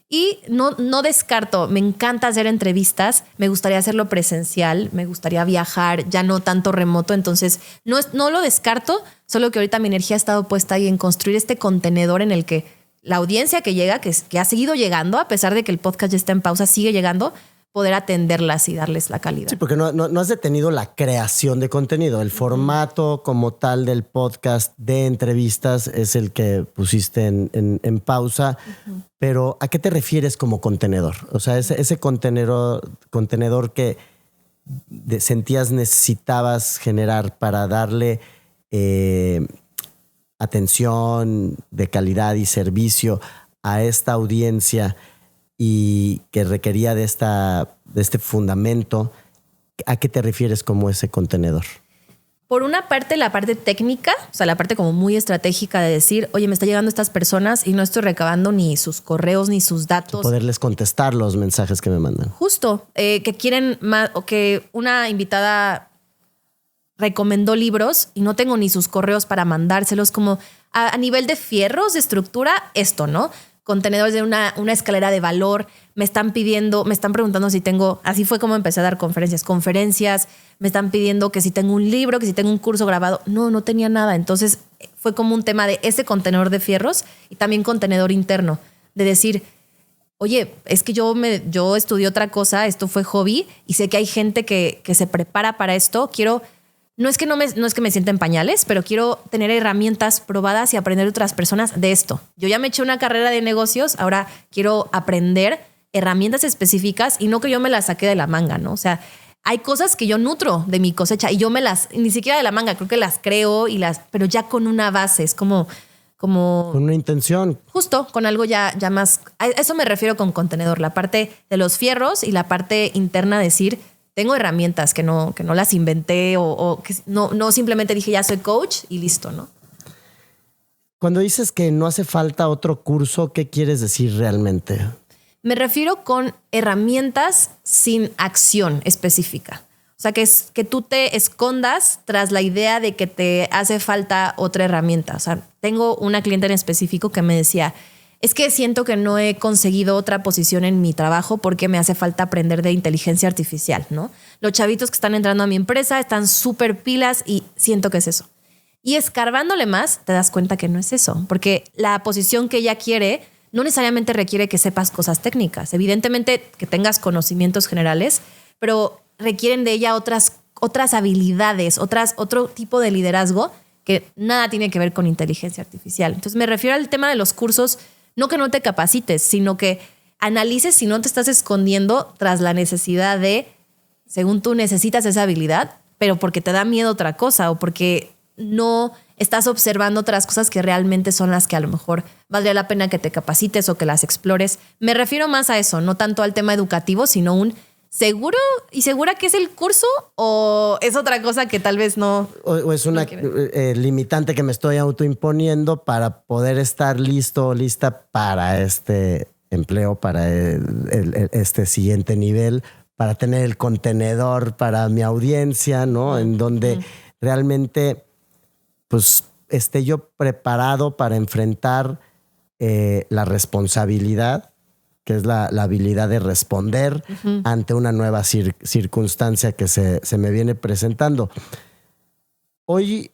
y no descarto, me encanta hacer entrevistas, me gustaría hacerlo presencial, me gustaría viajar, ya no tanto remoto, entonces no lo descarto, solo que ahorita mi energía ha estado puesta ahí en construir este contenedor en el que la audiencia que llega, que ha seguido llegando, a pesar de que el podcast ya está en pausa, sigue llegando, poder atenderlas y darles la calidad. Sí, porque no has detenido la creación de contenido. El formato como tal del podcast de entrevistas es el que pusiste en pausa. Pero ¿a qué te refieres como contenedor? O sea, ese contenedor que sentías necesitabas generar para darle atención de calidad y servicio a esta audiencia y que requería de este fundamento. ¿A qué te refieres como ese contenedor? Por una parte, la parte técnica, o sea, la parte como muy estratégica de decir, oye, me está llegando estas personas y no estoy recabando ni sus correos ni sus datos. Poderles contestar los mensajes que me mandan. Justo, que quieren más, o que una invitada recomendó libros y no tengo ni sus correos para mandárselos, como a nivel de fierros, de estructura, esto, ¿no? Contenedores de una escalera de valor, me están preguntando si tengo, así fue como empecé a dar conferencias, me están pidiendo que si tengo un libro, que si tengo un curso grabado. No tenía nada. Entonces fue como un tema de ese contenedor de fierros y también contenedor interno, de decir, oye, es que yo estudié otra cosa, esto fue hobby y sé que hay gente que se prepara para esto. No es que me sienta en pañales, pero quiero tener herramientas probadas y aprender de otras personas de esto. Yo ya me eché una carrera de negocios, ahora quiero aprender herramientas específicas y no que yo me las saque de la manga, ¿no? O sea, hay cosas que yo nutro de mi cosecha y yo ni siquiera de la manga, creo que las creo pero ya con una base, es como con una intención. Justo, con algo ya más. A eso me refiero con contenedor, la parte de los fierros y la parte interna, decir, tengo herramientas que no las inventé o que no simplemente dije ya soy coach y listo, ¿no? Cuando dices que no hace falta otro curso, ¿qué quieres decir realmente? Me refiero con herramientas sin acción específica. O sea, que tú te escondas tras la idea de que te hace falta otra herramienta. O sea, tengo una cliente en específico que me decía, es que siento que no he conseguido otra posición en mi trabajo porque me hace falta aprender de inteligencia artificial, ¿no? Los chavitos que están entrando a mi empresa están súper pilas y siento que es eso. Y escarbándole más, te das cuenta que no es eso, porque la posición que ella quiere no necesariamente requiere que sepas cosas técnicas. Evidentemente que tengas conocimientos generales, pero requieren de ella otras habilidades, otro tipo de liderazgo que nada tiene que ver con inteligencia artificial. Entonces me refiero al tema de los cursos. No que no te capacites, sino que analices si no te estás escondiendo tras la necesidad de, según tú necesitas esa habilidad, pero porque te da miedo otra cosa o porque no estás observando otras cosas que realmente son las que a lo mejor valdría la pena que te capacites o que las explores. Me refiero más a eso, no tanto al tema educativo, sino un ¿seguro y segura que es el curso o es otra cosa que tal vez no? O es una limitante que me estoy autoimponiendo para poder estar listo o lista para este empleo, para este siguiente nivel, para tener el contenedor para mi audiencia, ¿no? En donde realmente pues esté yo preparado para enfrentar la responsabilidad, que es la habilidad de responder ante una nueva circunstancia que se me viene presentando. Hoy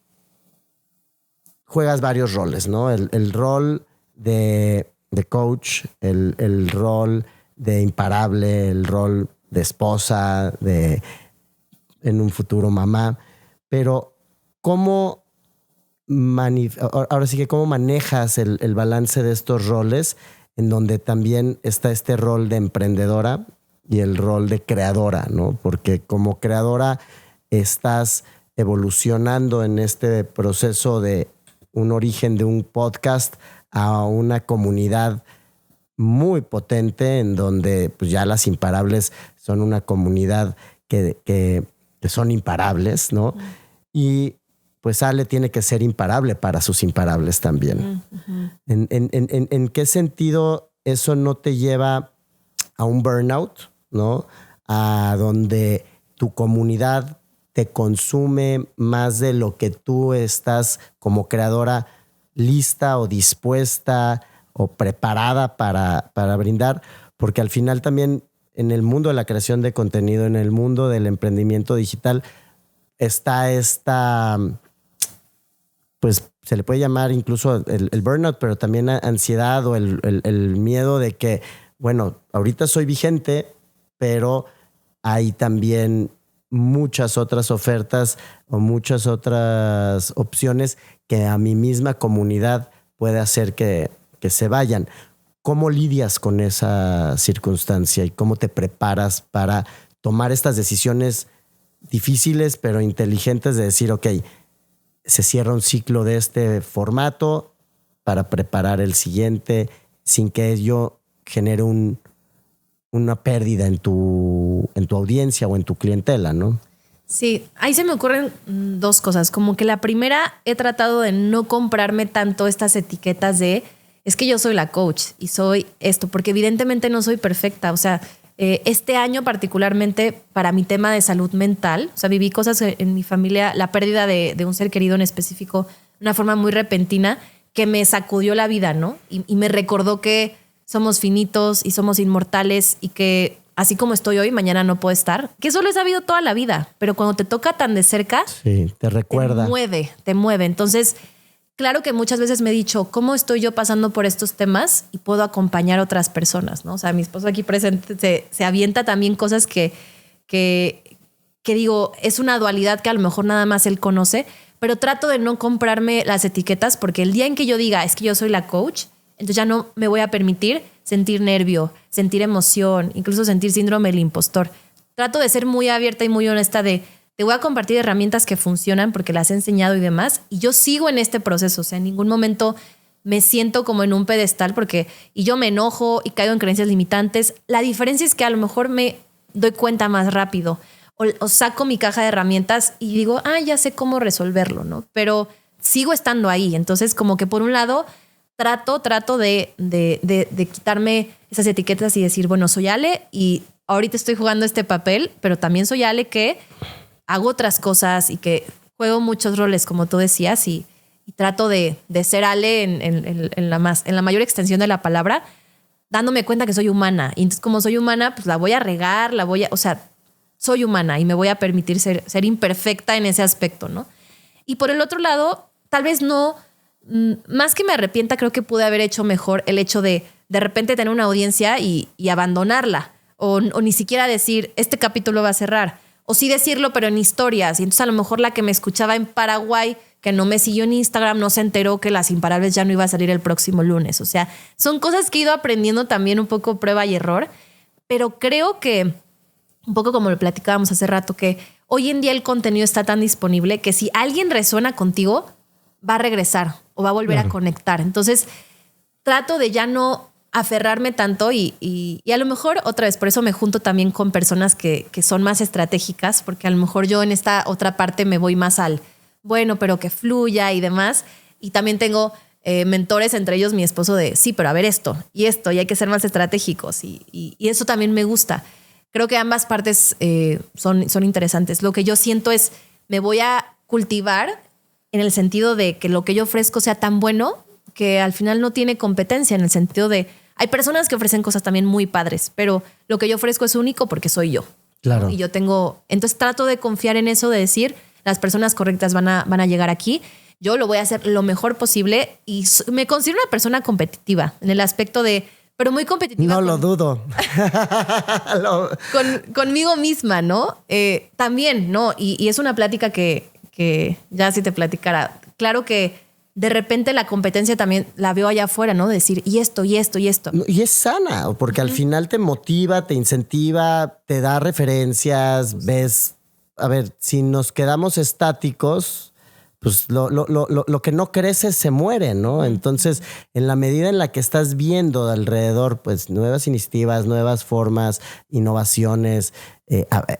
juegas varios roles, ¿no? El rol de coach, el rol de imparable, el rol de esposa, en un futuro mamá. Pero ¿cómo manejas el balance de estos roles, en donde también está este rol de emprendedora y el rol de creadora, ¿no? Porque como creadora estás evolucionando en este proceso de un origen de un podcast a una comunidad muy potente, en donde pues ya las imparables son una comunidad que son imparables, ¿no? Y pues Ale tiene que ser imparable para sus imparables también. ¿En qué sentido eso no te lleva a un burnout, ¿no? A donde tu comunidad te consume más de lo que tú estás como creadora lista o dispuesta o preparada para brindar? Porque al final también en el mundo de la creación de contenido, en el mundo del emprendimiento digital, está esta, pues se le puede llamar incluso el burnout, pero también ansiedad o el miedo de que, bueno, ahorita soy vigente, pero hay también muchas otras ofertas o muchas otras opciones que a mi misma comunidad puede hacer que se vayan. ¿Cómo lidias con esa circunstancia y cómo te preparas para tomar estas decisiones difíciles pero inteligentes de decir, ok, se cierra un ciclo de este formato para preparar el siguiente sin que ello genere una pérdida en tu audiencia o en tu clientela, ¿no? Sí, ahí se me ocurren dos cosas. Como que la primera, he tratado de no comprarme tanto estas etiquetas de es que yo soy la coach y soy esto, porque evidentemente no soy perfecta. O sea, este año particularmente para mi tema de salud mental, o sea, viví cosas en mi familia, la pérdida de un ser querido en específico, de una forma muy repentina que me sacudió la vida, ¿no? Y me recordó que somos finitos y somos inmortales y que así como estoy hoy, mañana no puedo estar. Que eso lo he sabido toda la vida, pero cuando te toca tan de cerca, sí, te recuerda. Te mueve. Entonces, claro que muchas veces me he dicho, ¿cómo estoy yo pasando por estos temas y puedo acompañar a otras personas, ¿no? O sea, mi esposo aquí presente se avienta también cosas que digo, es una dualidad que a lo mejor nada más él conoce, pero trato de no comprarme las etiquetas porque el día en que yo diga, es que yo soy la coach, entonces ya no me voy a permitir sentir nervio, sentir emoción, incluso sentir síndrome del impostor. Trato de ser muy abierta y muy honesta de te voy a compartir herramientas que funcionan porque las he enseñado y demás. Y yo sigo en este proceso. O sea, en ningún momento me siento como en un pedestal y yo me enojo y caigo en creencias limitantes. La diferencia es que a lo mejor me doy cuenta más rápido o saco mi caja de herramientas y digo, ya sé cómo resolverlo, ¿no? Pero sigo estando ahí. Entonces, como que por un lado trato de quitarme esas etiquetas y decir, bueno, soy Ale y ahorita estoy jugando este papel, pero también soy Ale que hago otras cosas y que juego muchos roles, como tú decías, y trato de ser Ale en la mayor extensión de la palabra, dándome cuenta que soy humana. Y entonces, como soy humana, pues la voy a regar, o sea, soy humana y me voy a permitir ser imperfecta en ese aspecto, ¿no? Y por el otro lado, tal vez no, más que me arrepienta, creo que pude haber hecho mejor el hecho de repente tener una audiencia y abandonarla, o ni siquiera decir, este capítulo va a cerrar. O sí decirlo, pero en historias. Y entonces a lo mejor la que me escuchaba en Paraguay, que no me siguió en Instagram, no se enteró que Las Imparables ya no iba a salir el próximo lunes. O sea, son cosas que he ido aprendiendo también un poco prueba y error. Pero creo que, un poco como lo platicábamos hace rato, que hoy en día el contenido está tan disponible que si alguien resuena contigo, va a regresar o va a volver a conectar. Entonces, trato de ya no aferrarme tanto y a lo mejor otra vez, por eso me junto también con personas que son más estratégicas, porque a lo mejor yo en esta otra parte me voy más al bueno, pero que fluya y demás. Y también tengo mentores, entre ellos mi esposo, de sí, pero a ver esto, y hay que ser más estratégicos y eso también me gusta. Creo que ambas partes son interesantes. Lo que yo siento es, me voy a cultivar en el sentido de que lo que yo ofrezco sea tan bueno que al final no tiene competencia, en el sentido de, hay personas que ofrecen cosas también muy padres, pero lo que yo ofrezco es único porque soy yo. Claro. ¿No? Y yo tengo, entonces trato de confiar en eso, de decir, las personas correctas van a llegar aquí. Yo lo voy a hacer lo mejor posible y me considero una persona competitiva en el aspecto de, pero muy competitiva. No lo dudo. Conmigo misma, ¿no? También, ¿no? Y es una plática que ya si te platicara. Claro que de repente la competencia también la veo allá afuera, ¿no? Decir, y esto, y esto, y esto. Y es sana, porque al final te motiva, te incentiva, te da referencias, ves. A ver, si nos quedamos estáticos, pues lo que no crece se muere, ¿no? Entonces, en la medida en la que estás viendo alrededor, pues nuevas iniciativas, nuevas formas, innovaciones,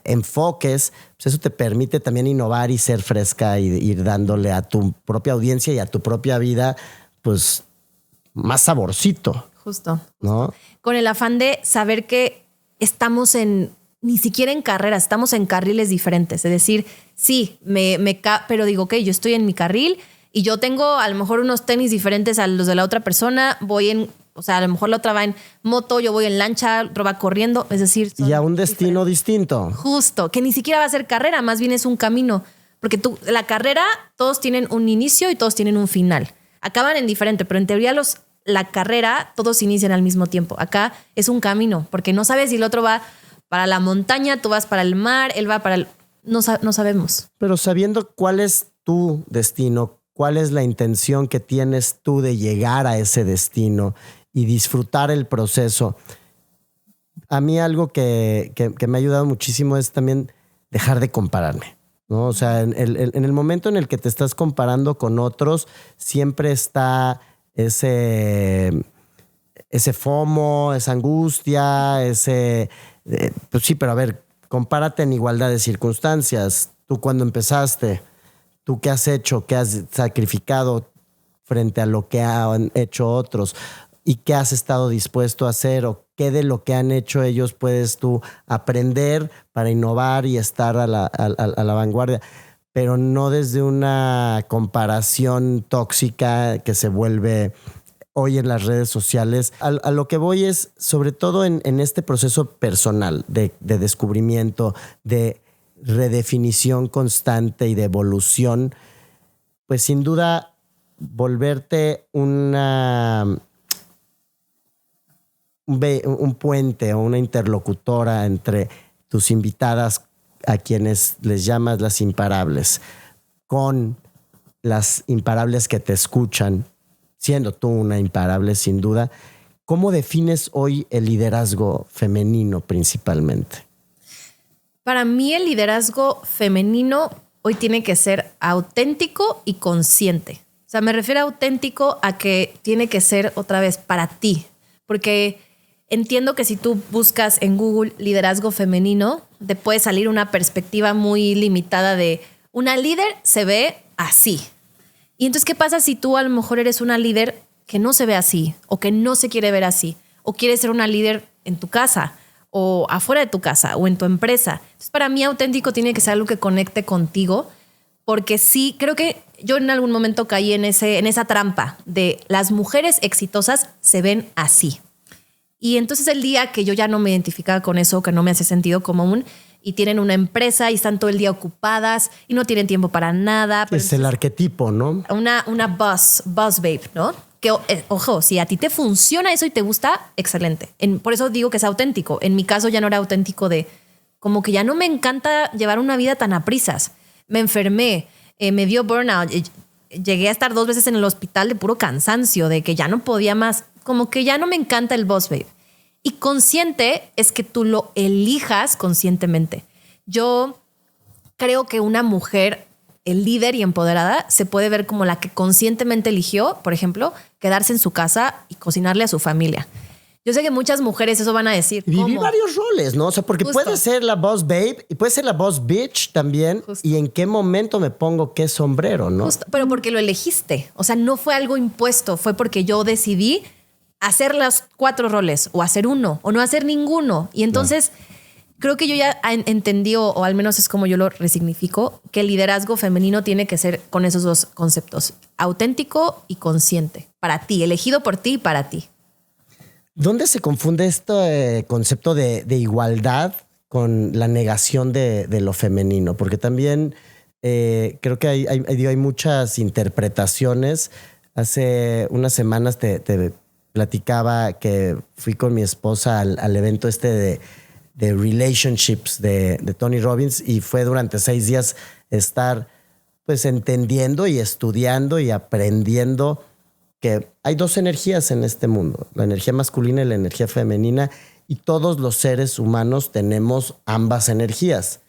enfoques, pues eso te permite también innovar y ser fresca y ir dándole a tu propia audiencia y a tu propia vida, pues más saborcito. Justo. ¿No? Con el afán de saber que estamos ni siquiera en carreras, estamos en carriles diferentes. Es decir, sí, pero digo, ok, yo estoy en mi carril y yo tengo a lo mejor unos tenis diferentes a los de la otra persona, o sea, a lo mejor la otra va en moto, yo voy en lancha, otro va corriendo, es decir... Y a un destino distinto. Justo, que ni siquiera va a ser carrera, más bien es un camino. Porque la carrera, todos tienen un inicio y todos tienen un final. Acaban en diferente, pero en teoría la carrera, todos inician al mismo tiempo. Acá es un camino, porque no sabes si el otro va para la montaña, tú vas para el mar, él va para el... No sabemos. Pero sabiendo cuál es tu destino, cuál es la intención que tienes tú de llegar a ese destino y disfrutar el proceso. A mí algo que me ha ayudado muchísimo es también dejar de compararme, ¿no? O sea, en el momento en el que te estás comparando con otros, siempre está ese FOMO, esa angustia, pues sí, pero a ver, compárate en igualdad de circunstancias. Tú cuando empezaste, tú qué has hecho, qué has sacrificado frente a lo que han hecho otros y qué has estado dispuesto a hacer o qué de lo que han hecho ellos puedes tú aprender para innovar y estar a la vanguardia, pero no desde una comparación tóxica que se vuelve hoy en las redes sociales. A lo que voy es, sobre todo en este proceso personal de descubrimiento, de redefinición constante y de evolución, pues sin duda volverte un puente o una interlocutora entre tus invitadas, a quienes les llamas las imparables, con las imparables que te escuchan, siendo tú una imparable sin duda. ¿Cómo defines hoy el liderazgo femenino principalmente? Para mí el liderazgo femenino hoy tiene que ser auténtico y consciente. O sea, me refiero a auténtico a que tiene que ser otra vez para ti. Porque entiendo que si tú buscas en Google liderazgo femenino, te puede salir una perspectiva muy limitada de una líder se ve así. Y entonces, ¿qué pasa si tú a lo mejor eres una líder que no se ve así o que no se quiere ver así o quieres ser una líder en tu casa o afuera de tu casa o en tu empresa? Entonces, para mí auténtico tiene que ser algo que conecte contigo, porque sí, creo que yo en algún momento caí en esa trampa de las mujeres exitosas se ven así. Y entonces el día que yo ya no me identificaba con eso, que no me hace sentido común, y tienen una empresa y están todo el día ocupadas y no tienen tiempo para nada. Pero es el arquetipo, ¿no? Una boss babe, ¿no? Que, ojo, si a ti te funciona eso y te gusta, excelente. Por eso digo que es auténtico. En mi caso ya no era auténtico de como que ya no me encanta llevar una vida tan a prisas. Me enfermé, me dio burnout, llegué a estar 2 veces en el hospital de puro cansancio, de que ya no podía más. Como que ya no me encanta el boss babe. Y consciente es que tú lo elijas conscientemente. Yo creo que una mujer líder y empoderada se puede ver como la que conscientemente eligió, por ejemplo, quedarse en su casa y cocinarle a su familia. Yo sé que muchas mujeres eso van a decir. Y vivir varios roles, ¿no? O sea, porque Justo. puede ser la boss babe y puede ser la boss bitch también. Justo. Y en qué momento me pongo qué sombrero, ¿no? Justo, pero porque lo elegiste. O sea, no fue algo impuesto, fue porque yo decidí hacer los 4 roles o hacer uno o no hacer ninguno. Y entonces creo que yo ya entendí, o al menos es como yo lo resignifico, que el liderazgo femenino tiene que ser con esos 2 conceptos, auténtico y consciente, para ti, elegido por ti y para ti. ¿Dónde se confunde este concepto de igualdad con la negación de lo femenino? Porque también creo que hay muchas interpretaciones. Hace unas semanas te platicaba que fui con mi esposa al evento de relationships de Tony Robbins, y fue durante 6 días estar pues entendiendo y estudiando y aprendiendo que hay 2 energías en este mundo, la energía masculina y la energía femenina, y todos los seres humanos tenemos ambas energías.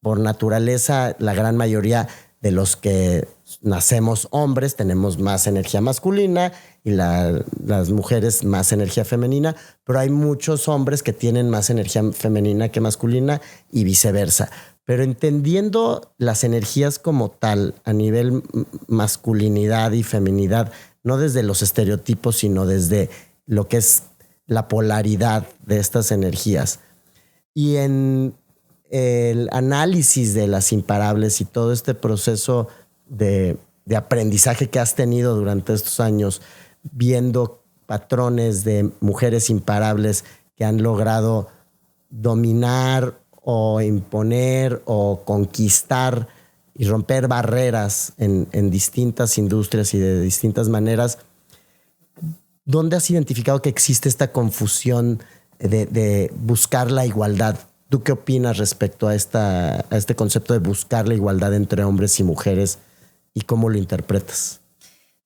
Por naturaleza, la gran mayoría de los que nacemos hombres tenemos más energía masculina y las mujeres más energía femenina, pero hay muchos hombres que tienen más energía femenina que masculina y viceversa. Pero entendiendo las energías como tal a nivel masculinidad y feminidad, no desde los estereotipos, sino desde lo que es la polaridad de estas energías. Y en el análisis de las imparables y todo este proceso de aprendizaje que has tenido durante estos años, viendo patrones de mujeres imparables que han logrado dominar o imponer o conquistar y romper barreras en distintas industrias y de distintas maneras, ¿dónde has identificado que existe esta confusión de buscar la igualdad. ¿Tú qué opinas respecto a este concepto de buscar la igualdad entre hombres y mujeres y cómo lo interpretas?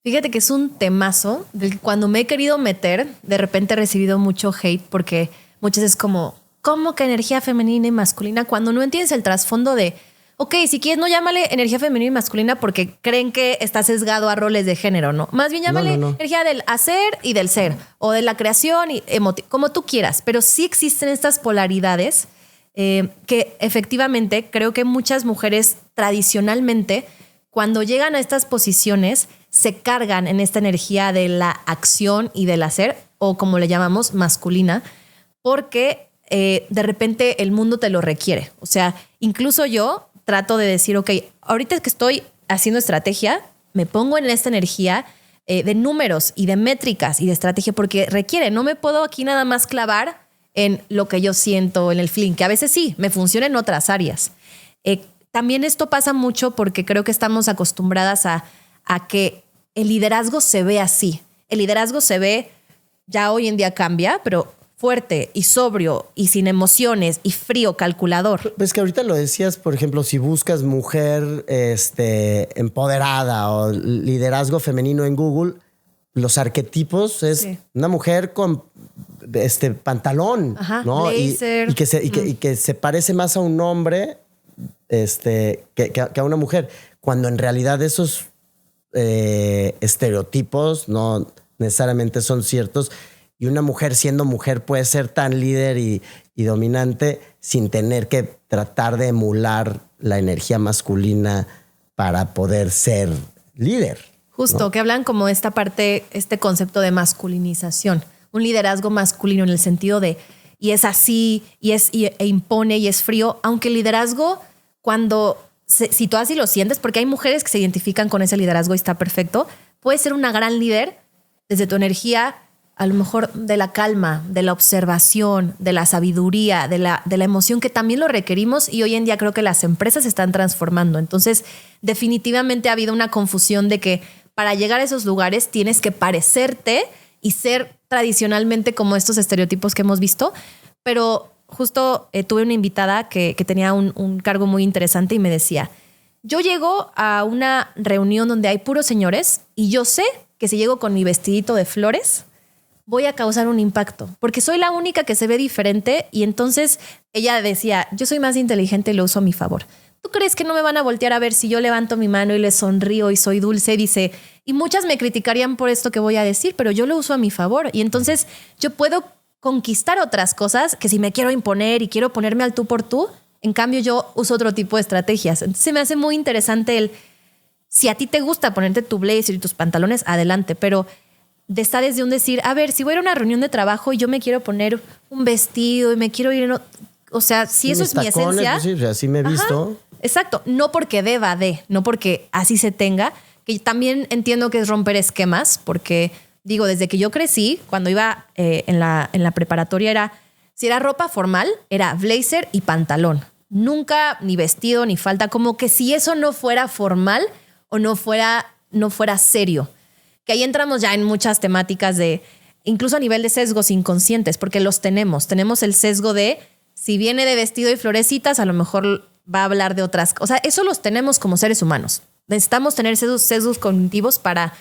Fíjate que es un temazo del que cuando me he querido meter, de repente he recibido mucho hate porque muchas veces ¿cómo que energía femenina y masculina? Cuando no entiendes el trasfondo de, ok, si quieres no llámale energía femenina y masculina porque creen que está sesgado a roles de género, ¿no? Más bien llámale energía del hacer y del ser, o de la creación y como tú quieras. Pero sí existen estas polaridades que efectivamente creo que muchas mujeres tradicionalmente, cuando llegan a estas posiciones, se cargan en esta energía de la acción y del hacer, o como le llamamos, masculina, porque de repente el mundo te lo requiere. O sea, incluso yo trato de decir, ok, ahorita que estoy haciendo estrategia, me pongo en esta energía de números y de métricas y de estrategia, porque requiere, no me puedo aquí nada más clavar en lo que yo siento, en el feeling, que a veces sí, me funciona en otras áreas. También esto pasa mucho porque creo que estamos acostumbradas a que el liderazgo se ve así. El liderazgo se ve, ya hoy en día cambia, pero fuerte y sobrio y sin emociones y frío, calculador. Pues que ahorita lo decías, por ejemplo, si buscas mujer empoderada o liderazgo femenino en Google, los arquetipos es una mujer con pantalón, ¿no? Blazer. Y que se parece más a un hombre que a una mujer, cuando en realidad esos estereotipos no necesariamente son ciertos, y una mujer siendo mujer puede ser tan líder y dominante sin tener que tratar de emular la energía masculina para poder ser líder. Justo, ¿no? Que hablan como esta parte, este concepto de masculinización, un liderazgo masculino en el sentido de, y es así, e impone y es frío, aunque el liderazgo, si tú así lo sientes, porque hay mujeres que se identifican con ese liderazgo y está perfecto, puedes ser una gran líder desde tu energía, a lo mejor de la calma, de la observación, de la sabiduría, de la emoción, que también lo requerimos, y hoy en día creo que las empresas se están transformando. Entonces, definitivamente ha habido una confusión de que para llegar a esos lugares tienes que parecerte y ser tradicionalmente como estos estereotipos que hemos visto. Pero justo tuve una invitada que tenía un cargo muy interesante y me decía, yo llego a una reunión donde hay puros señores y yo sé que si llego con mi vestidito de flores voy a causar un impacto porque soy la única que se ve diferente. Y entonces ella decía, yo soy más inteligente y lo uso a mi favor. ¿Tú crees que no me van a voltear a ver si yo levanto mi mano y les sonrío y soy dulce? Dice, y muchas me criticarían por esto que voy a decir, pero yo lo uso a mi favor. Y entonces yo puedo conquistar otras cosas que si me quiero imponer y quiero ponerme al tú por tú, en cambio yo uso otro tipo de estrategias. Entonces me hace muy interesante si a ti te gusta ponerte tu blazer y tus pantalones, adelante, pero está desde un decir, a ver, si voy a ir a una reunión de trabajo y yo me quiero poner un vestido y me quiero ir, o sea, si eso es mi esencia. Pues sí, o sea, así me he visto. Exacto, no porque no porque así se tenga, que también entiendo que es romper esquemas, porque digo, desde que yo crecí, cuando iba en la preparatoria si era ropa formal, era blazer y pantalón. Nunca ni vestido ni falda, como que si eso no fuera formal o no fuera serio. Que ahí entramos ya en muchas temáticas incluso a nivel de sesgos inconscientes, porque los tenemos. Tenemos el sesgo de, si viene de vestido y florecitas, a lo mejor va a hablar de otras cosas. O sea, eso los tenemos como seres humanos. Necesitamos tener esos sesgos cognitivos para,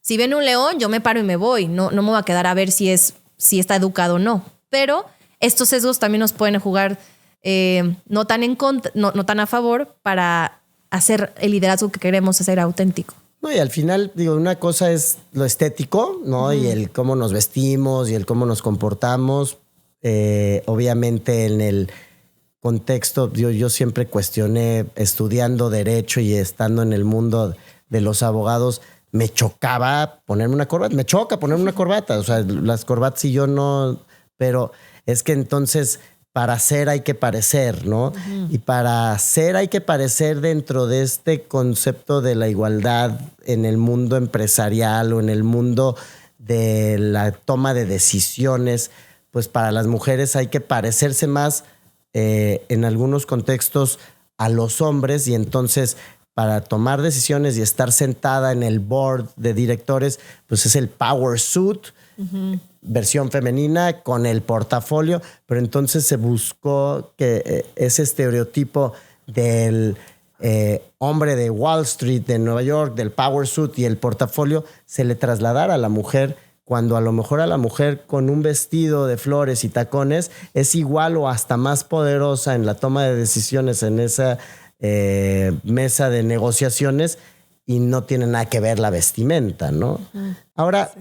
si viene un león, yo me paro y me voy. No me voy a quedar a ver si está educado o no. Pero estos sesgos también nos pueden jugar no tan a favor para hacer el liderazgo que queremos hacer auténtico. No, y al final, digo, una cosa es lo estético, ¿no? Uh-huh. Y el cómo nos vestimos y el cómo nos comportamos. Obviamente en el contexto, yo siempre cuestioné, estudiando derecho y estando en el mundo de los abogados, me chocaba ponerme una corbata. Me choca ponerme una corbata. O sea, las corbatas y yo no... Pero es que entonces... Para ser hay que parecer, ¿no? Uh-huh. Y para ser hay que parecer dentro de este concepto de la igualdad en el mundo empresarial o en el mundo de la toma de decisiones. Pues para las mujeres hay que parecerse más en algunos contextos a los hombres, y entonces para tomar decisiones y estar sentada en el board de directores, pues es el power suit. versión femenina con el portafolio, pero entonces se buscó que ese estereotipo del hombre de Wall Street, de Nueva York, del power suit y el portafolio se le trasladara a la mujer, cuando a lo mejor a la mujer con un vestido de flores y tacones es igual o hasta más poderosa en la toma de decisiones en esa mesa de negociaciones y no tiene nada que ver la vestimenta, ¿no? Ahora,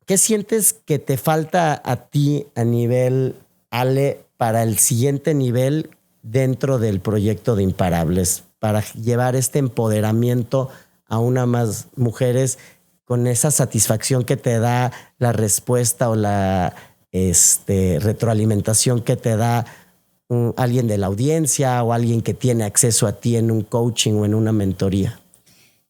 ¿qué sientes que te falta a ti a nivel Ale para el siguiente nivel dentro del proyecto de Imparables, para llevar este empoderamiento a una más mujeres con esa satisfacción que te da la respuesta o la retroalimentación que te da alguien de la audiencia o alguien que tiene acceso a ti en un coaching o en una mentoría?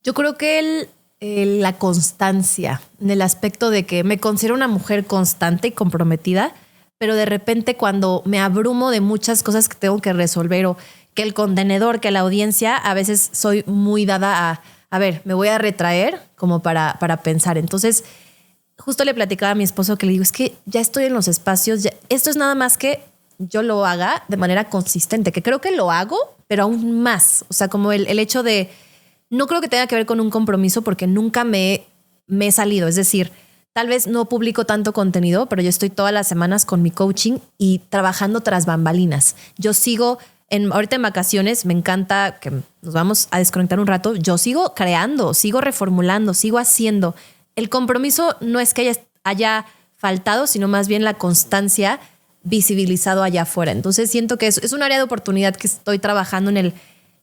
Yo creo que la constancia, en el aspecto de que me considero una mujer constante y comprometida, pero de repente cuando me abrumo de muchas cosas que tengo que resolver o que el contenedor, que la audiencia, a veces soy muy dada a ver, me voy a retraer como para pensar. Entonces, justo le platicaba a mi esposo que le digo, es que ya estoy en los espacios, esto es nada más que yo lo haga de manera consistente, que creo que lo hago, pero aún más. O sea, como el hecho de, no creo que tenga que ver con un compromiso porque nunca me he salido. Es decir, tal vez no publico tanto contenido, pero yo estoy todas las semanas con mi coaching y trabajando tras bambalinas. Yo sigo ahorita en vacaciones, me encanta que nos vamos a desconectar un rato. Yo sigo creando, sigo reformulando, sigo haciendo. El compromiso no es que haya faltado, sino más bien la constancia visibilizado allá afuera. Entonces siento que es un área de oportunidad que estoy trabajando en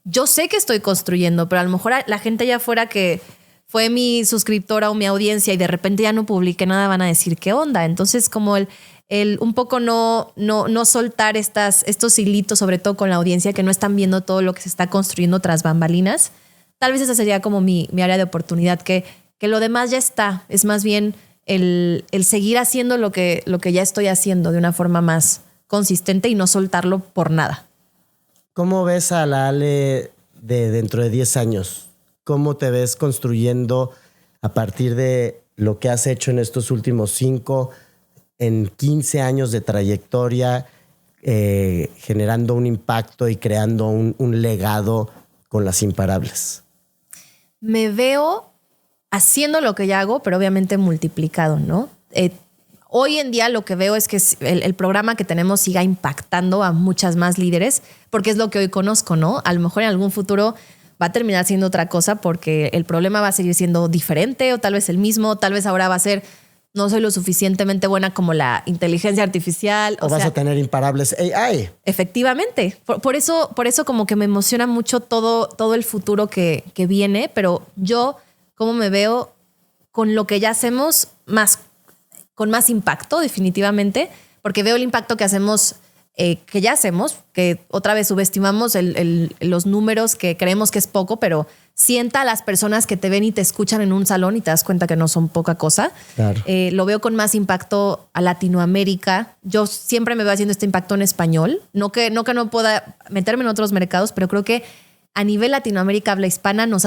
yo sé que estoy construyendo, pero a lo mejor la gente allá afuera que fue mi suscriptora o mi audiencia y de repente ya no publiqué nada, van a decir qué onda. Entonces como un poco no soltar estos hilitos, sobre todo con la audiencia que no están viendo todo lo que se está construyendo tras bambalinas. Tal vez esa sería como mi área de oportunidad, que lo demás ya está. Es más bien el seguir haciendo lo que ya estoy haciendo de una forma más consistente y no soltarlo por nada. ¿Cómo ves a la Ale de dentro de 10 años? ¿Cómo te ves construyendo a partir de lo que has hecho en estos últimos 5, en 15 años de trayectoria, generando un impacto y creando un legado con las Imparables? Me veo haciendo lo que ya hago, pero obviamente multiplicado, ¿no? Hoy en día lo que veo es que el programa que tenemos siga impactando a muchas más líderes, porque es lo que hoy conozco, ¿no? A lo mejor en algún futuro va a terminar siendo otra cosa porque el problema va a seguir siendo diferente o tal vez el mismo, tal vez ahora va a ser no soy lo suficientemente buena como la inteligencia artificial. O vas a tener Imparables AI. Efectivamente. Por eso como que me emociona mucho todo el futuro que viene, pero yo cómo me veo con lo que ya hacemos con más impacto definitivamente, porque veo el impacto que hacemos, que ya hacemos, que otra vez subestimamos los números que creemos que es poco, pero sienta a las personas que te ven y te escuchan en un salón y te das cuenta que no son poca cosa. Claro. Lo veo con más impacto a Latinoamérica. Yo siempre me veo haciendo este impacto en español. No que no pueda meterme en otros mercados, pero creo que a nivel Latinoamérica, habla hispana, nos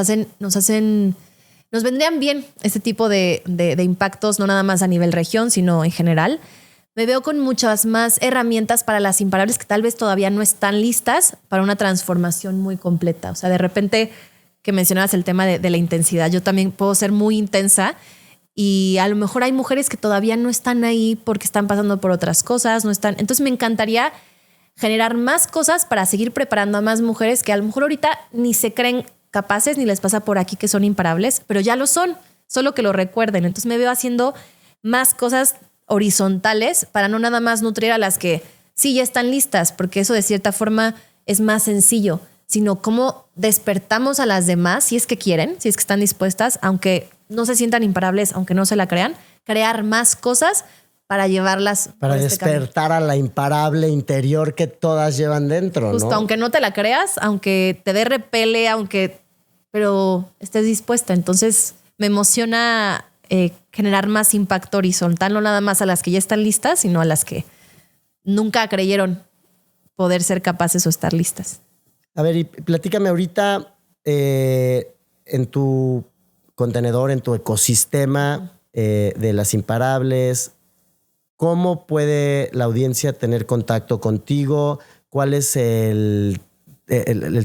vendrían bien este tipo de impactos, no nada más a nivel región, sino en general. Me veo con muchas más herramientas para las Imparables que tal vez todavía no están listas para una transformación muy completa. O sea, de repente que mencionabas el tema de la intensidad, yo también puedo ser muy intensa y a lo mejor hay mujeres que todavía no están ahí porque están pasando por otras cosas, no están. Entonces me encantaría generar más cosas para seguir preparando a más mujeres que a lo mejor ahorita ni se creen capaces ni les pasa por aquí que son imparables, pero ya lo son, solo que lo recuerden. Entonces me veo haciendo más cosas horizontales para no nada más nutrir a las que sí ya están listas, porque eso de cierta forma es más sencillo, sino cómo despertamos a las demás si es que quieren, si es que están dispuestas, aunque no se sientan imparables, aunque no se la crean, crear más cosas para llevarlas para despertar a la imparable interior que todas llevan dentro. Justo, ¿no? Aunque no te la creas, aunque te dé repele, pero estés dispuesta. Entonces me emociona generar más impacto horizontal, no nada más a las que ya están listas, sino a las que nunca creyeron poder ser capaces o estar listas. A ver, y platícame ahorita en tu contenedor, en tu ecosistema, de Las Imparables. ¿Cómo puede la audiencia tener contacto contigo? ¿Cuál es el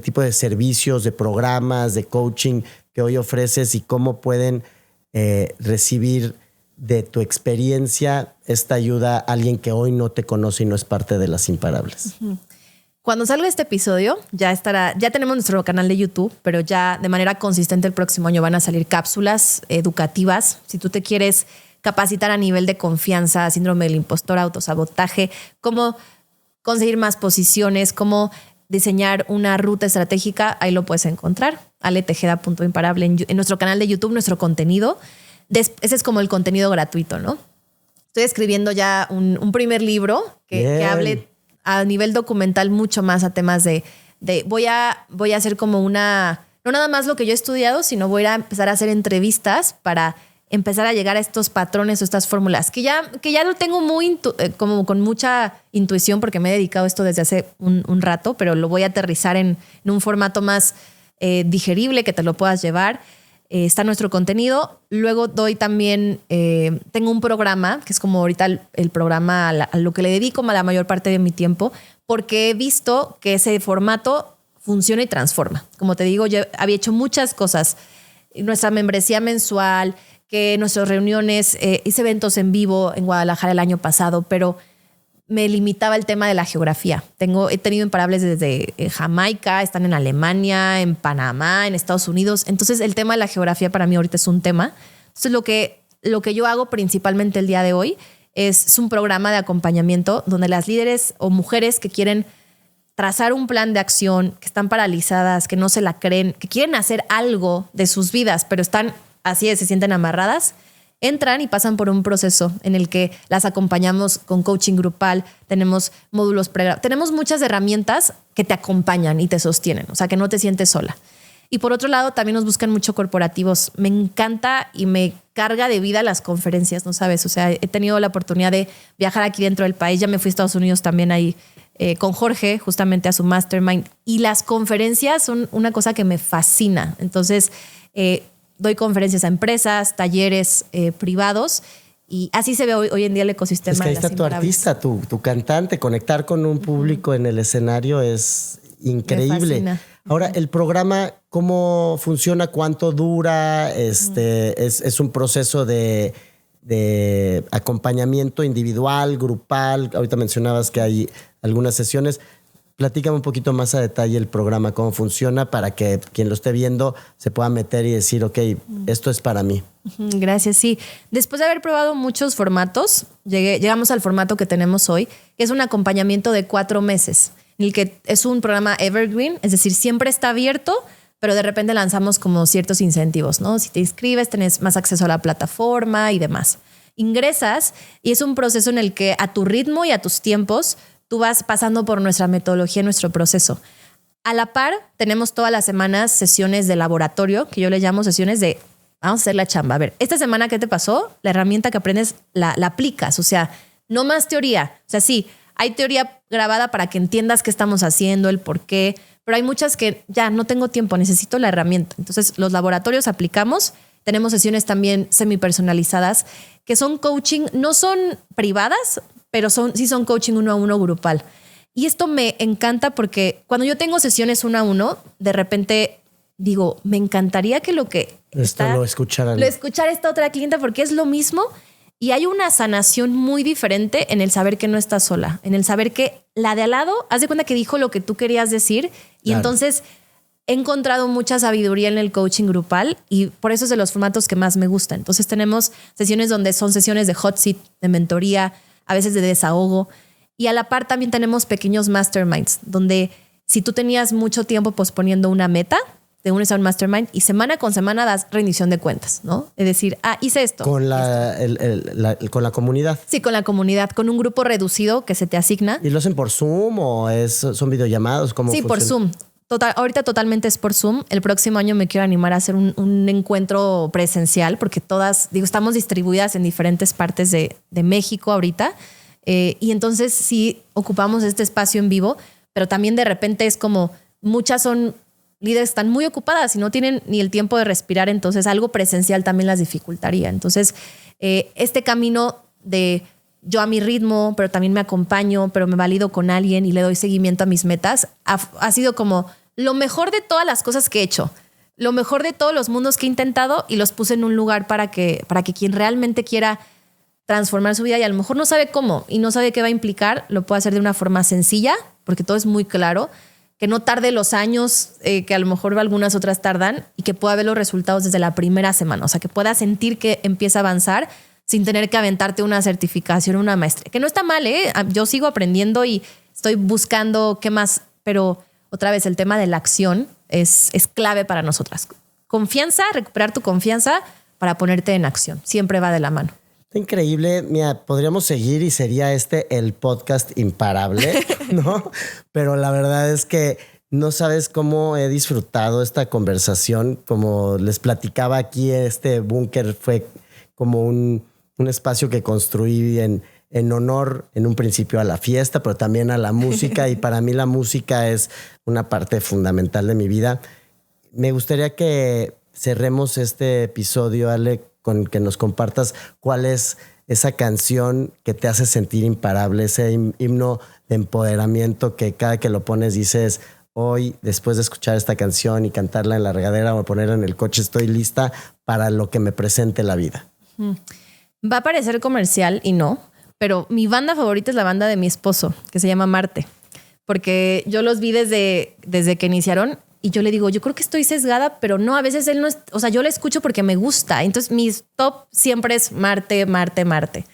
tipo de servicios, de programas, de coaching que hoy ofreces y cómo pueden recibir de tu experiencia esta ayuda a alguien que hoy no te conoce y no es parte de Las Imparables? Cuando salga este episodio, ya tenemos nuestro canal de YouTube, pero ya de manera consistente el próximo año van a salir cápsulas educativas. Si tú te quieres capacitar a nivel de confianza, síndrome del impostor, autosabotaje, cómo conseguir más posiciones, cómo diseñar una ruta estratégica, ahí lo puedes encontrar. aletejeda.imparable en nuestro canal de YouTube, nuestro contenido. Ese es como el contenido gratuito, ¿no? Estoy escribiendo ya un primer libro que hable a nivel documental mucho más a temas de voy a hacer como no nada más lo que yo he estudiado, sino voy a empezar a hacer entrevistas para empezar a llegar a estos patrones o estas fórmulas que ya lo tengo como con mucha intuición porque me he dedicado a esto desde hace un rato, pero lo voy a aterrizar en un formato más digerible que te lo puedas llevar. Está nuestro contenido. Luego doy también, tengo un programa que es como ahorita el programa a lo que le dedico la mayor parte de mi tiempo, porque he visto que ese formato funciona y transforma. Como te digo, yo había hecho muchas cosas. Nuestra membresía mensual, que nuestras reuniones, hice eventos en vivo en Guadalajara el año pasado, pero me limitaba el tema de la geografía. He tenido Imparables desde Jamaica, están en Alemania, en Panamá, en Estados Unidos. Entonces el tema de la geografía para mí ahorita es un tema. Entonces lo que yo hago principalmente el día de hoy es un programa de acompañamiento donde las líderes o mujeres que quieren trazar un plan de acción, que están paralizadas, que no se la creen, que quieren hacer algo de sus vidas, pero están así, se sienten amarradas, entran y pasan por un proceso en el que las acompañamos con coaching grupal, tenemos módulos tenemos muchas herramientas que te acompañan y te sostienen, o sea, que no te sientes sola. Y por otro lado, también nos buscan mucho corporativos. Me encanta y me carga de vida las conferencias, ¿no sabes? O sea, he tenido la oportunidad de viajar aquí dentro del país. Ya me fui a Estados Unidos también ahí con Jorge, justamente a su mastermind. Y las conferencias son una cosa que me fascina. Entonces, doy conferencias a empresas, talleres privados y así se ve hoy en día el ecosistema. Es que ahí está tu artista, tu cantante. Conectar con un público en el escenario es increíble. Ahora, el programa, ¿cómo funciona? ¿Cuánto dura? ¿Es un proceso de acompañamiento individual, grupal? Ahorita mencionabas que hay algunas sesiones. Platícame un poquito más a detalle el programa, cómo funciona para que quien lo esté viendo se pueda meter y decir, ok, esto es para mí. Gracias, sí. Después de haber probado muchos formatos, llegamos al formato que tenemos hoy, que es un acompañamiento de 4 meses, en el que es un programa evergreen, es decir, siempre está abierto, pero de repente lanzamos como ciertos incentivos, ¿no? Si te inscribes, tenés más acceso a la plataforma y demás. Ingresas y es un proceso en el que a tu ritmo y a tus tiempos tú vas pasando por nuestra metodología, nuestro proceso. A la par, tenemos todas las semanas sesiones de laboratorio, que yo le llamo sesiones de vamos a hacer la chamba. A ver, esta semana, ¿qué te pasó? La herramienta que aprendes la aplicas. O sea, no más teoría. O sea, sí, hay teoría grabada para que entiendas qué estamos haciendo, el por qué, pero hay muchas que ya no tengo tiempo, necesito la herramienta. Entonces, los laboratorios aplicamos. Tenemos sesiones también semipersonalizadas, que son coaching, no son privadas, pero sí son coaching 1 a 1 grupal. Y esto me encanta porque cuando yo tengo sesiones 1 a 1, de repente digo, me encantaría que lo escuchara esta otra clienta porque es lo mismo y hay una sanación muy diferente en el saber que no estás sola, en el saber que la de al lado, haz de cuenta que dijo lo que tú querías decir y claro. Entonces he encontrado mucha sabiduría en el coaching grupal y por eso es de los formatos que más me gusta. Entonces tenemos sesiones donde son sesiones de hot seat, de mentoría, a veces de desahogo. Y a la par también tenemos pequeños masterminds, donde si tú tenías mucho tiempo posponiendo una meta, te unes a un mastermind y semana con semana das rendición de cuentas, ¿no? Es decir, hice esto. Con con la comunidad. Sí, con la comunidad, con un grupo reducido que se te asigna. ¿Y lo hacen por Zoom o son videollamados? ¿Cómo sí, funciona? Por Zoom. Ahorita totalmente es por Zoom. El próximo año me quiero animar a hacer un encuentro presencial porque estamos distribuidas en diferentes partes de México ahorita. Y entonces sí ocupamos este espacio en vivo, pero también de repente es como muchas son líderes están muy ocupadas y no tienen ni el tiempo de respirar, entonces algo presencial también las dificultaría. Entonces, este camino de yo a mi ritmo, pero también me acompaño, pero me valido con alguien y le doy seguimiento a mis metas, ha sido como lo mejor de todas las cosas que he hecho, lo mejor de todos los mundos que he intentado y los puse en un lugar para que quien realmente quiera transformar su vida y a lo mejor no sabe cómo y no sabe qué va a implicar, lo puede hacer de una forma sencilla, porque todo es muy claro, que no tarde los años que a lo mejor algunas otras tardan y que pueda ver los resultados desde la primera semana. O sea, que pueda sentir que empieza a avanzar sin tener que aventarte una certificación, una maestría. Que no está mal, ¿eh? Yo sigo aprendiendo y estoy buscando qué más, pero otra vez el tema de la acción es clave para nosotras. Confianza, recuperar tu confianza para ponerte en acción. Siempre va de la mano. Increíble. Mira, podríamos seguir y sería el podcast imparable, ¿no? Pero la verdad es que no sabes cómo he disfrutado esta conversación. Como les platicaba aquí, este búnker fue como un espacio que construí en honor, en un principio, a la fiesta, pero también a la música. Y para mí la música es una parte fundamental de mi vida. Me gustaría que cerremos este episodio, Ale, con que nos compartas cuál es esa canción que te hace sentir imparable, ese himno de empoderamiento que cada que lo pones dices, hoy, después de escuchar esta canción y cantarla en la regadera o ponerla en el coche, estoy lista para lo que me presente la vida. Va a parecer comercial y no, pero mi banda favorita es la banda de mi esposo, que se llama Marte, porque yo los vi desde que iniciaron. Y yo le digo, yo creo que estoy sesgada, pero no, a veces él no es, o sea, yo le escucho porque me gusta. Entonces, mis top siempre es Marte, Marte, Marte.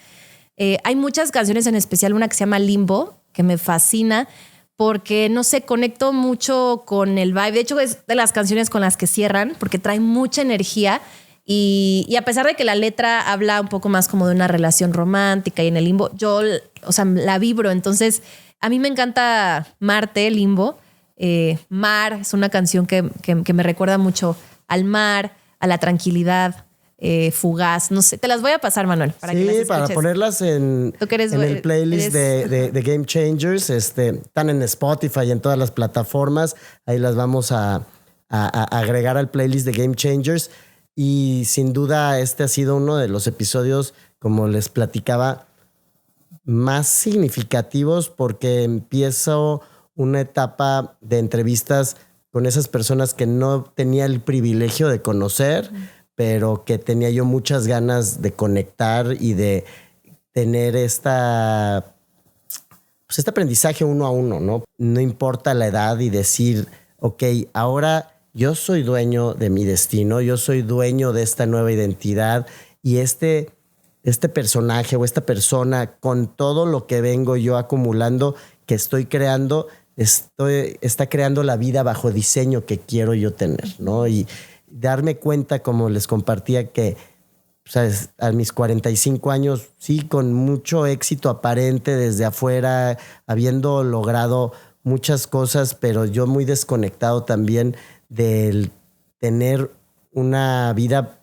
Hay muchas canciones, en especial una que se llama Limbo, que me fascina porque, no sé, conecto mucho con el vibe. De hecho, es de las canciones con las que cierran porque trae mucha energía. Y a pesar de que la letra habla un poco más como de una relación romántica y en el limbo, yo, o sea, la vibro. Entonces, a mí me encanta Marte, Limbo. Mar es una canción que me recuerda mucho al mar, a la tranquilidad, Fugaz, no sé, te las voy a pasar, Manuel, para que las escuches. Para ponerlas en el playlist de Game Changers. Están en Spotify y en todas las plataformas, ahí las vamos a agregar al playlist de Game Changers. Y sin duda este ha sido uno de los episodios, como les platicaba, más significativos, porque empiezo una etapa de entrevistas con esas personas que no tenía el privilegio de conocer, pero que tenía yo muchas ganas de conectar y de tener este aprendizaje uno a uno, ¿no? No importa la edad, y decir, ok, ahora yo soy dueño de mi destino, yo soy dueño de esta nueva identidad, y este personaje o esta persona, con todo lo que vengo yo acumulando, que estoy creando, está creando la vida bajo diseño que quiero yo tener, ¿no? Y darme cuenta, como les compartía, que, ¿sabes?, a mis 45 años, sí, con mucho éxito aparente desde afuera, habiendo logrado muchas cosas, pero yo muy desconectado también del tener una vida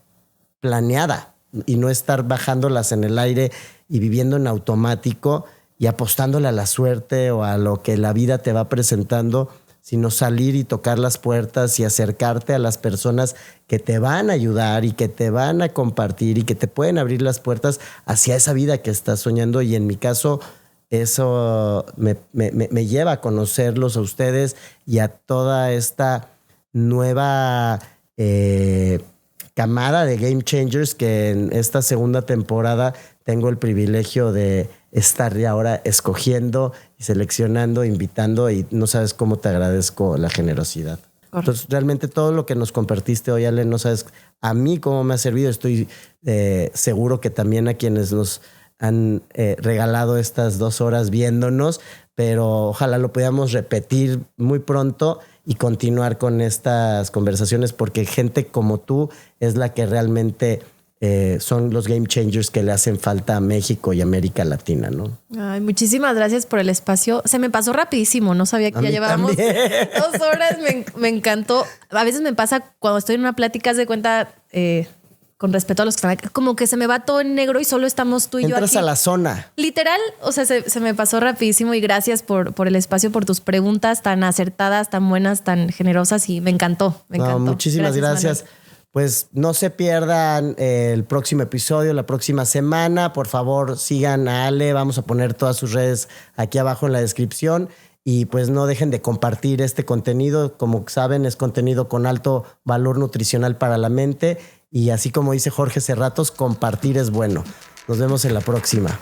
planeada y no estar bajándolas en el aire y viviendo en automático y apostándole a la suerte o a lo que la vida te va presentando, sino salir y tocar las puertas y acercarte a las personas que te van a ayudar y que te van a compartir y que te pueden abrir las puertas hacia esa vida que estás soñando. Y en mi caso, eso me lleva a conocerlos a ustedes y a toda esta nueva camada de Game Changers que en esta segunda temporada tengo el privilegio de estar ahora escogiendo y seleccionando, invitando, y no sabes cómo te agradezco la generosidad. Entonces, realmente todo lo que nos compartiste hoy, Ale, no sabes a mí cómo me ha servido. Estoy seguro que también a quienes nos han regalado estas 2 horas viéndonos, pero ojalá lo podamos repetir muy pronto y continuar con estas conversaciones, porque gente como tú es la que realmente son los game changers que le hacen falta a México y América Latina, ¿no? Ay, muchísimas gracias por el espacio. Se me pasó rapidísimo, no sabía que ya llevábamos 2 horas. Me encantó. A veces me pasa cuando estoy en una plática, haz de cuenta, con respecto a los que están acá, como que se me va todo en negro y solo estamos tú y yo Entras aquí. a la zona. Literal, o sea, se me pasó rapidísimo y gracias por el espacio, por tus preguntas tan acertadas, tan buenas, tan generosas y me encantó. Muchísimas gracias. Manuel. Pues no se pierdan el próximo episodio, la próxima semana. Por favor, sigan a Ale. Vamos a poner todas sus redes aquí abajo en la descripción. Y pues no dejen de compartir este contenido. Como saben, es contenido con alto valor nutricional para la mente. Y así como dice Jorge Serratos, compartir es bueno. Nos vemos en la próxima.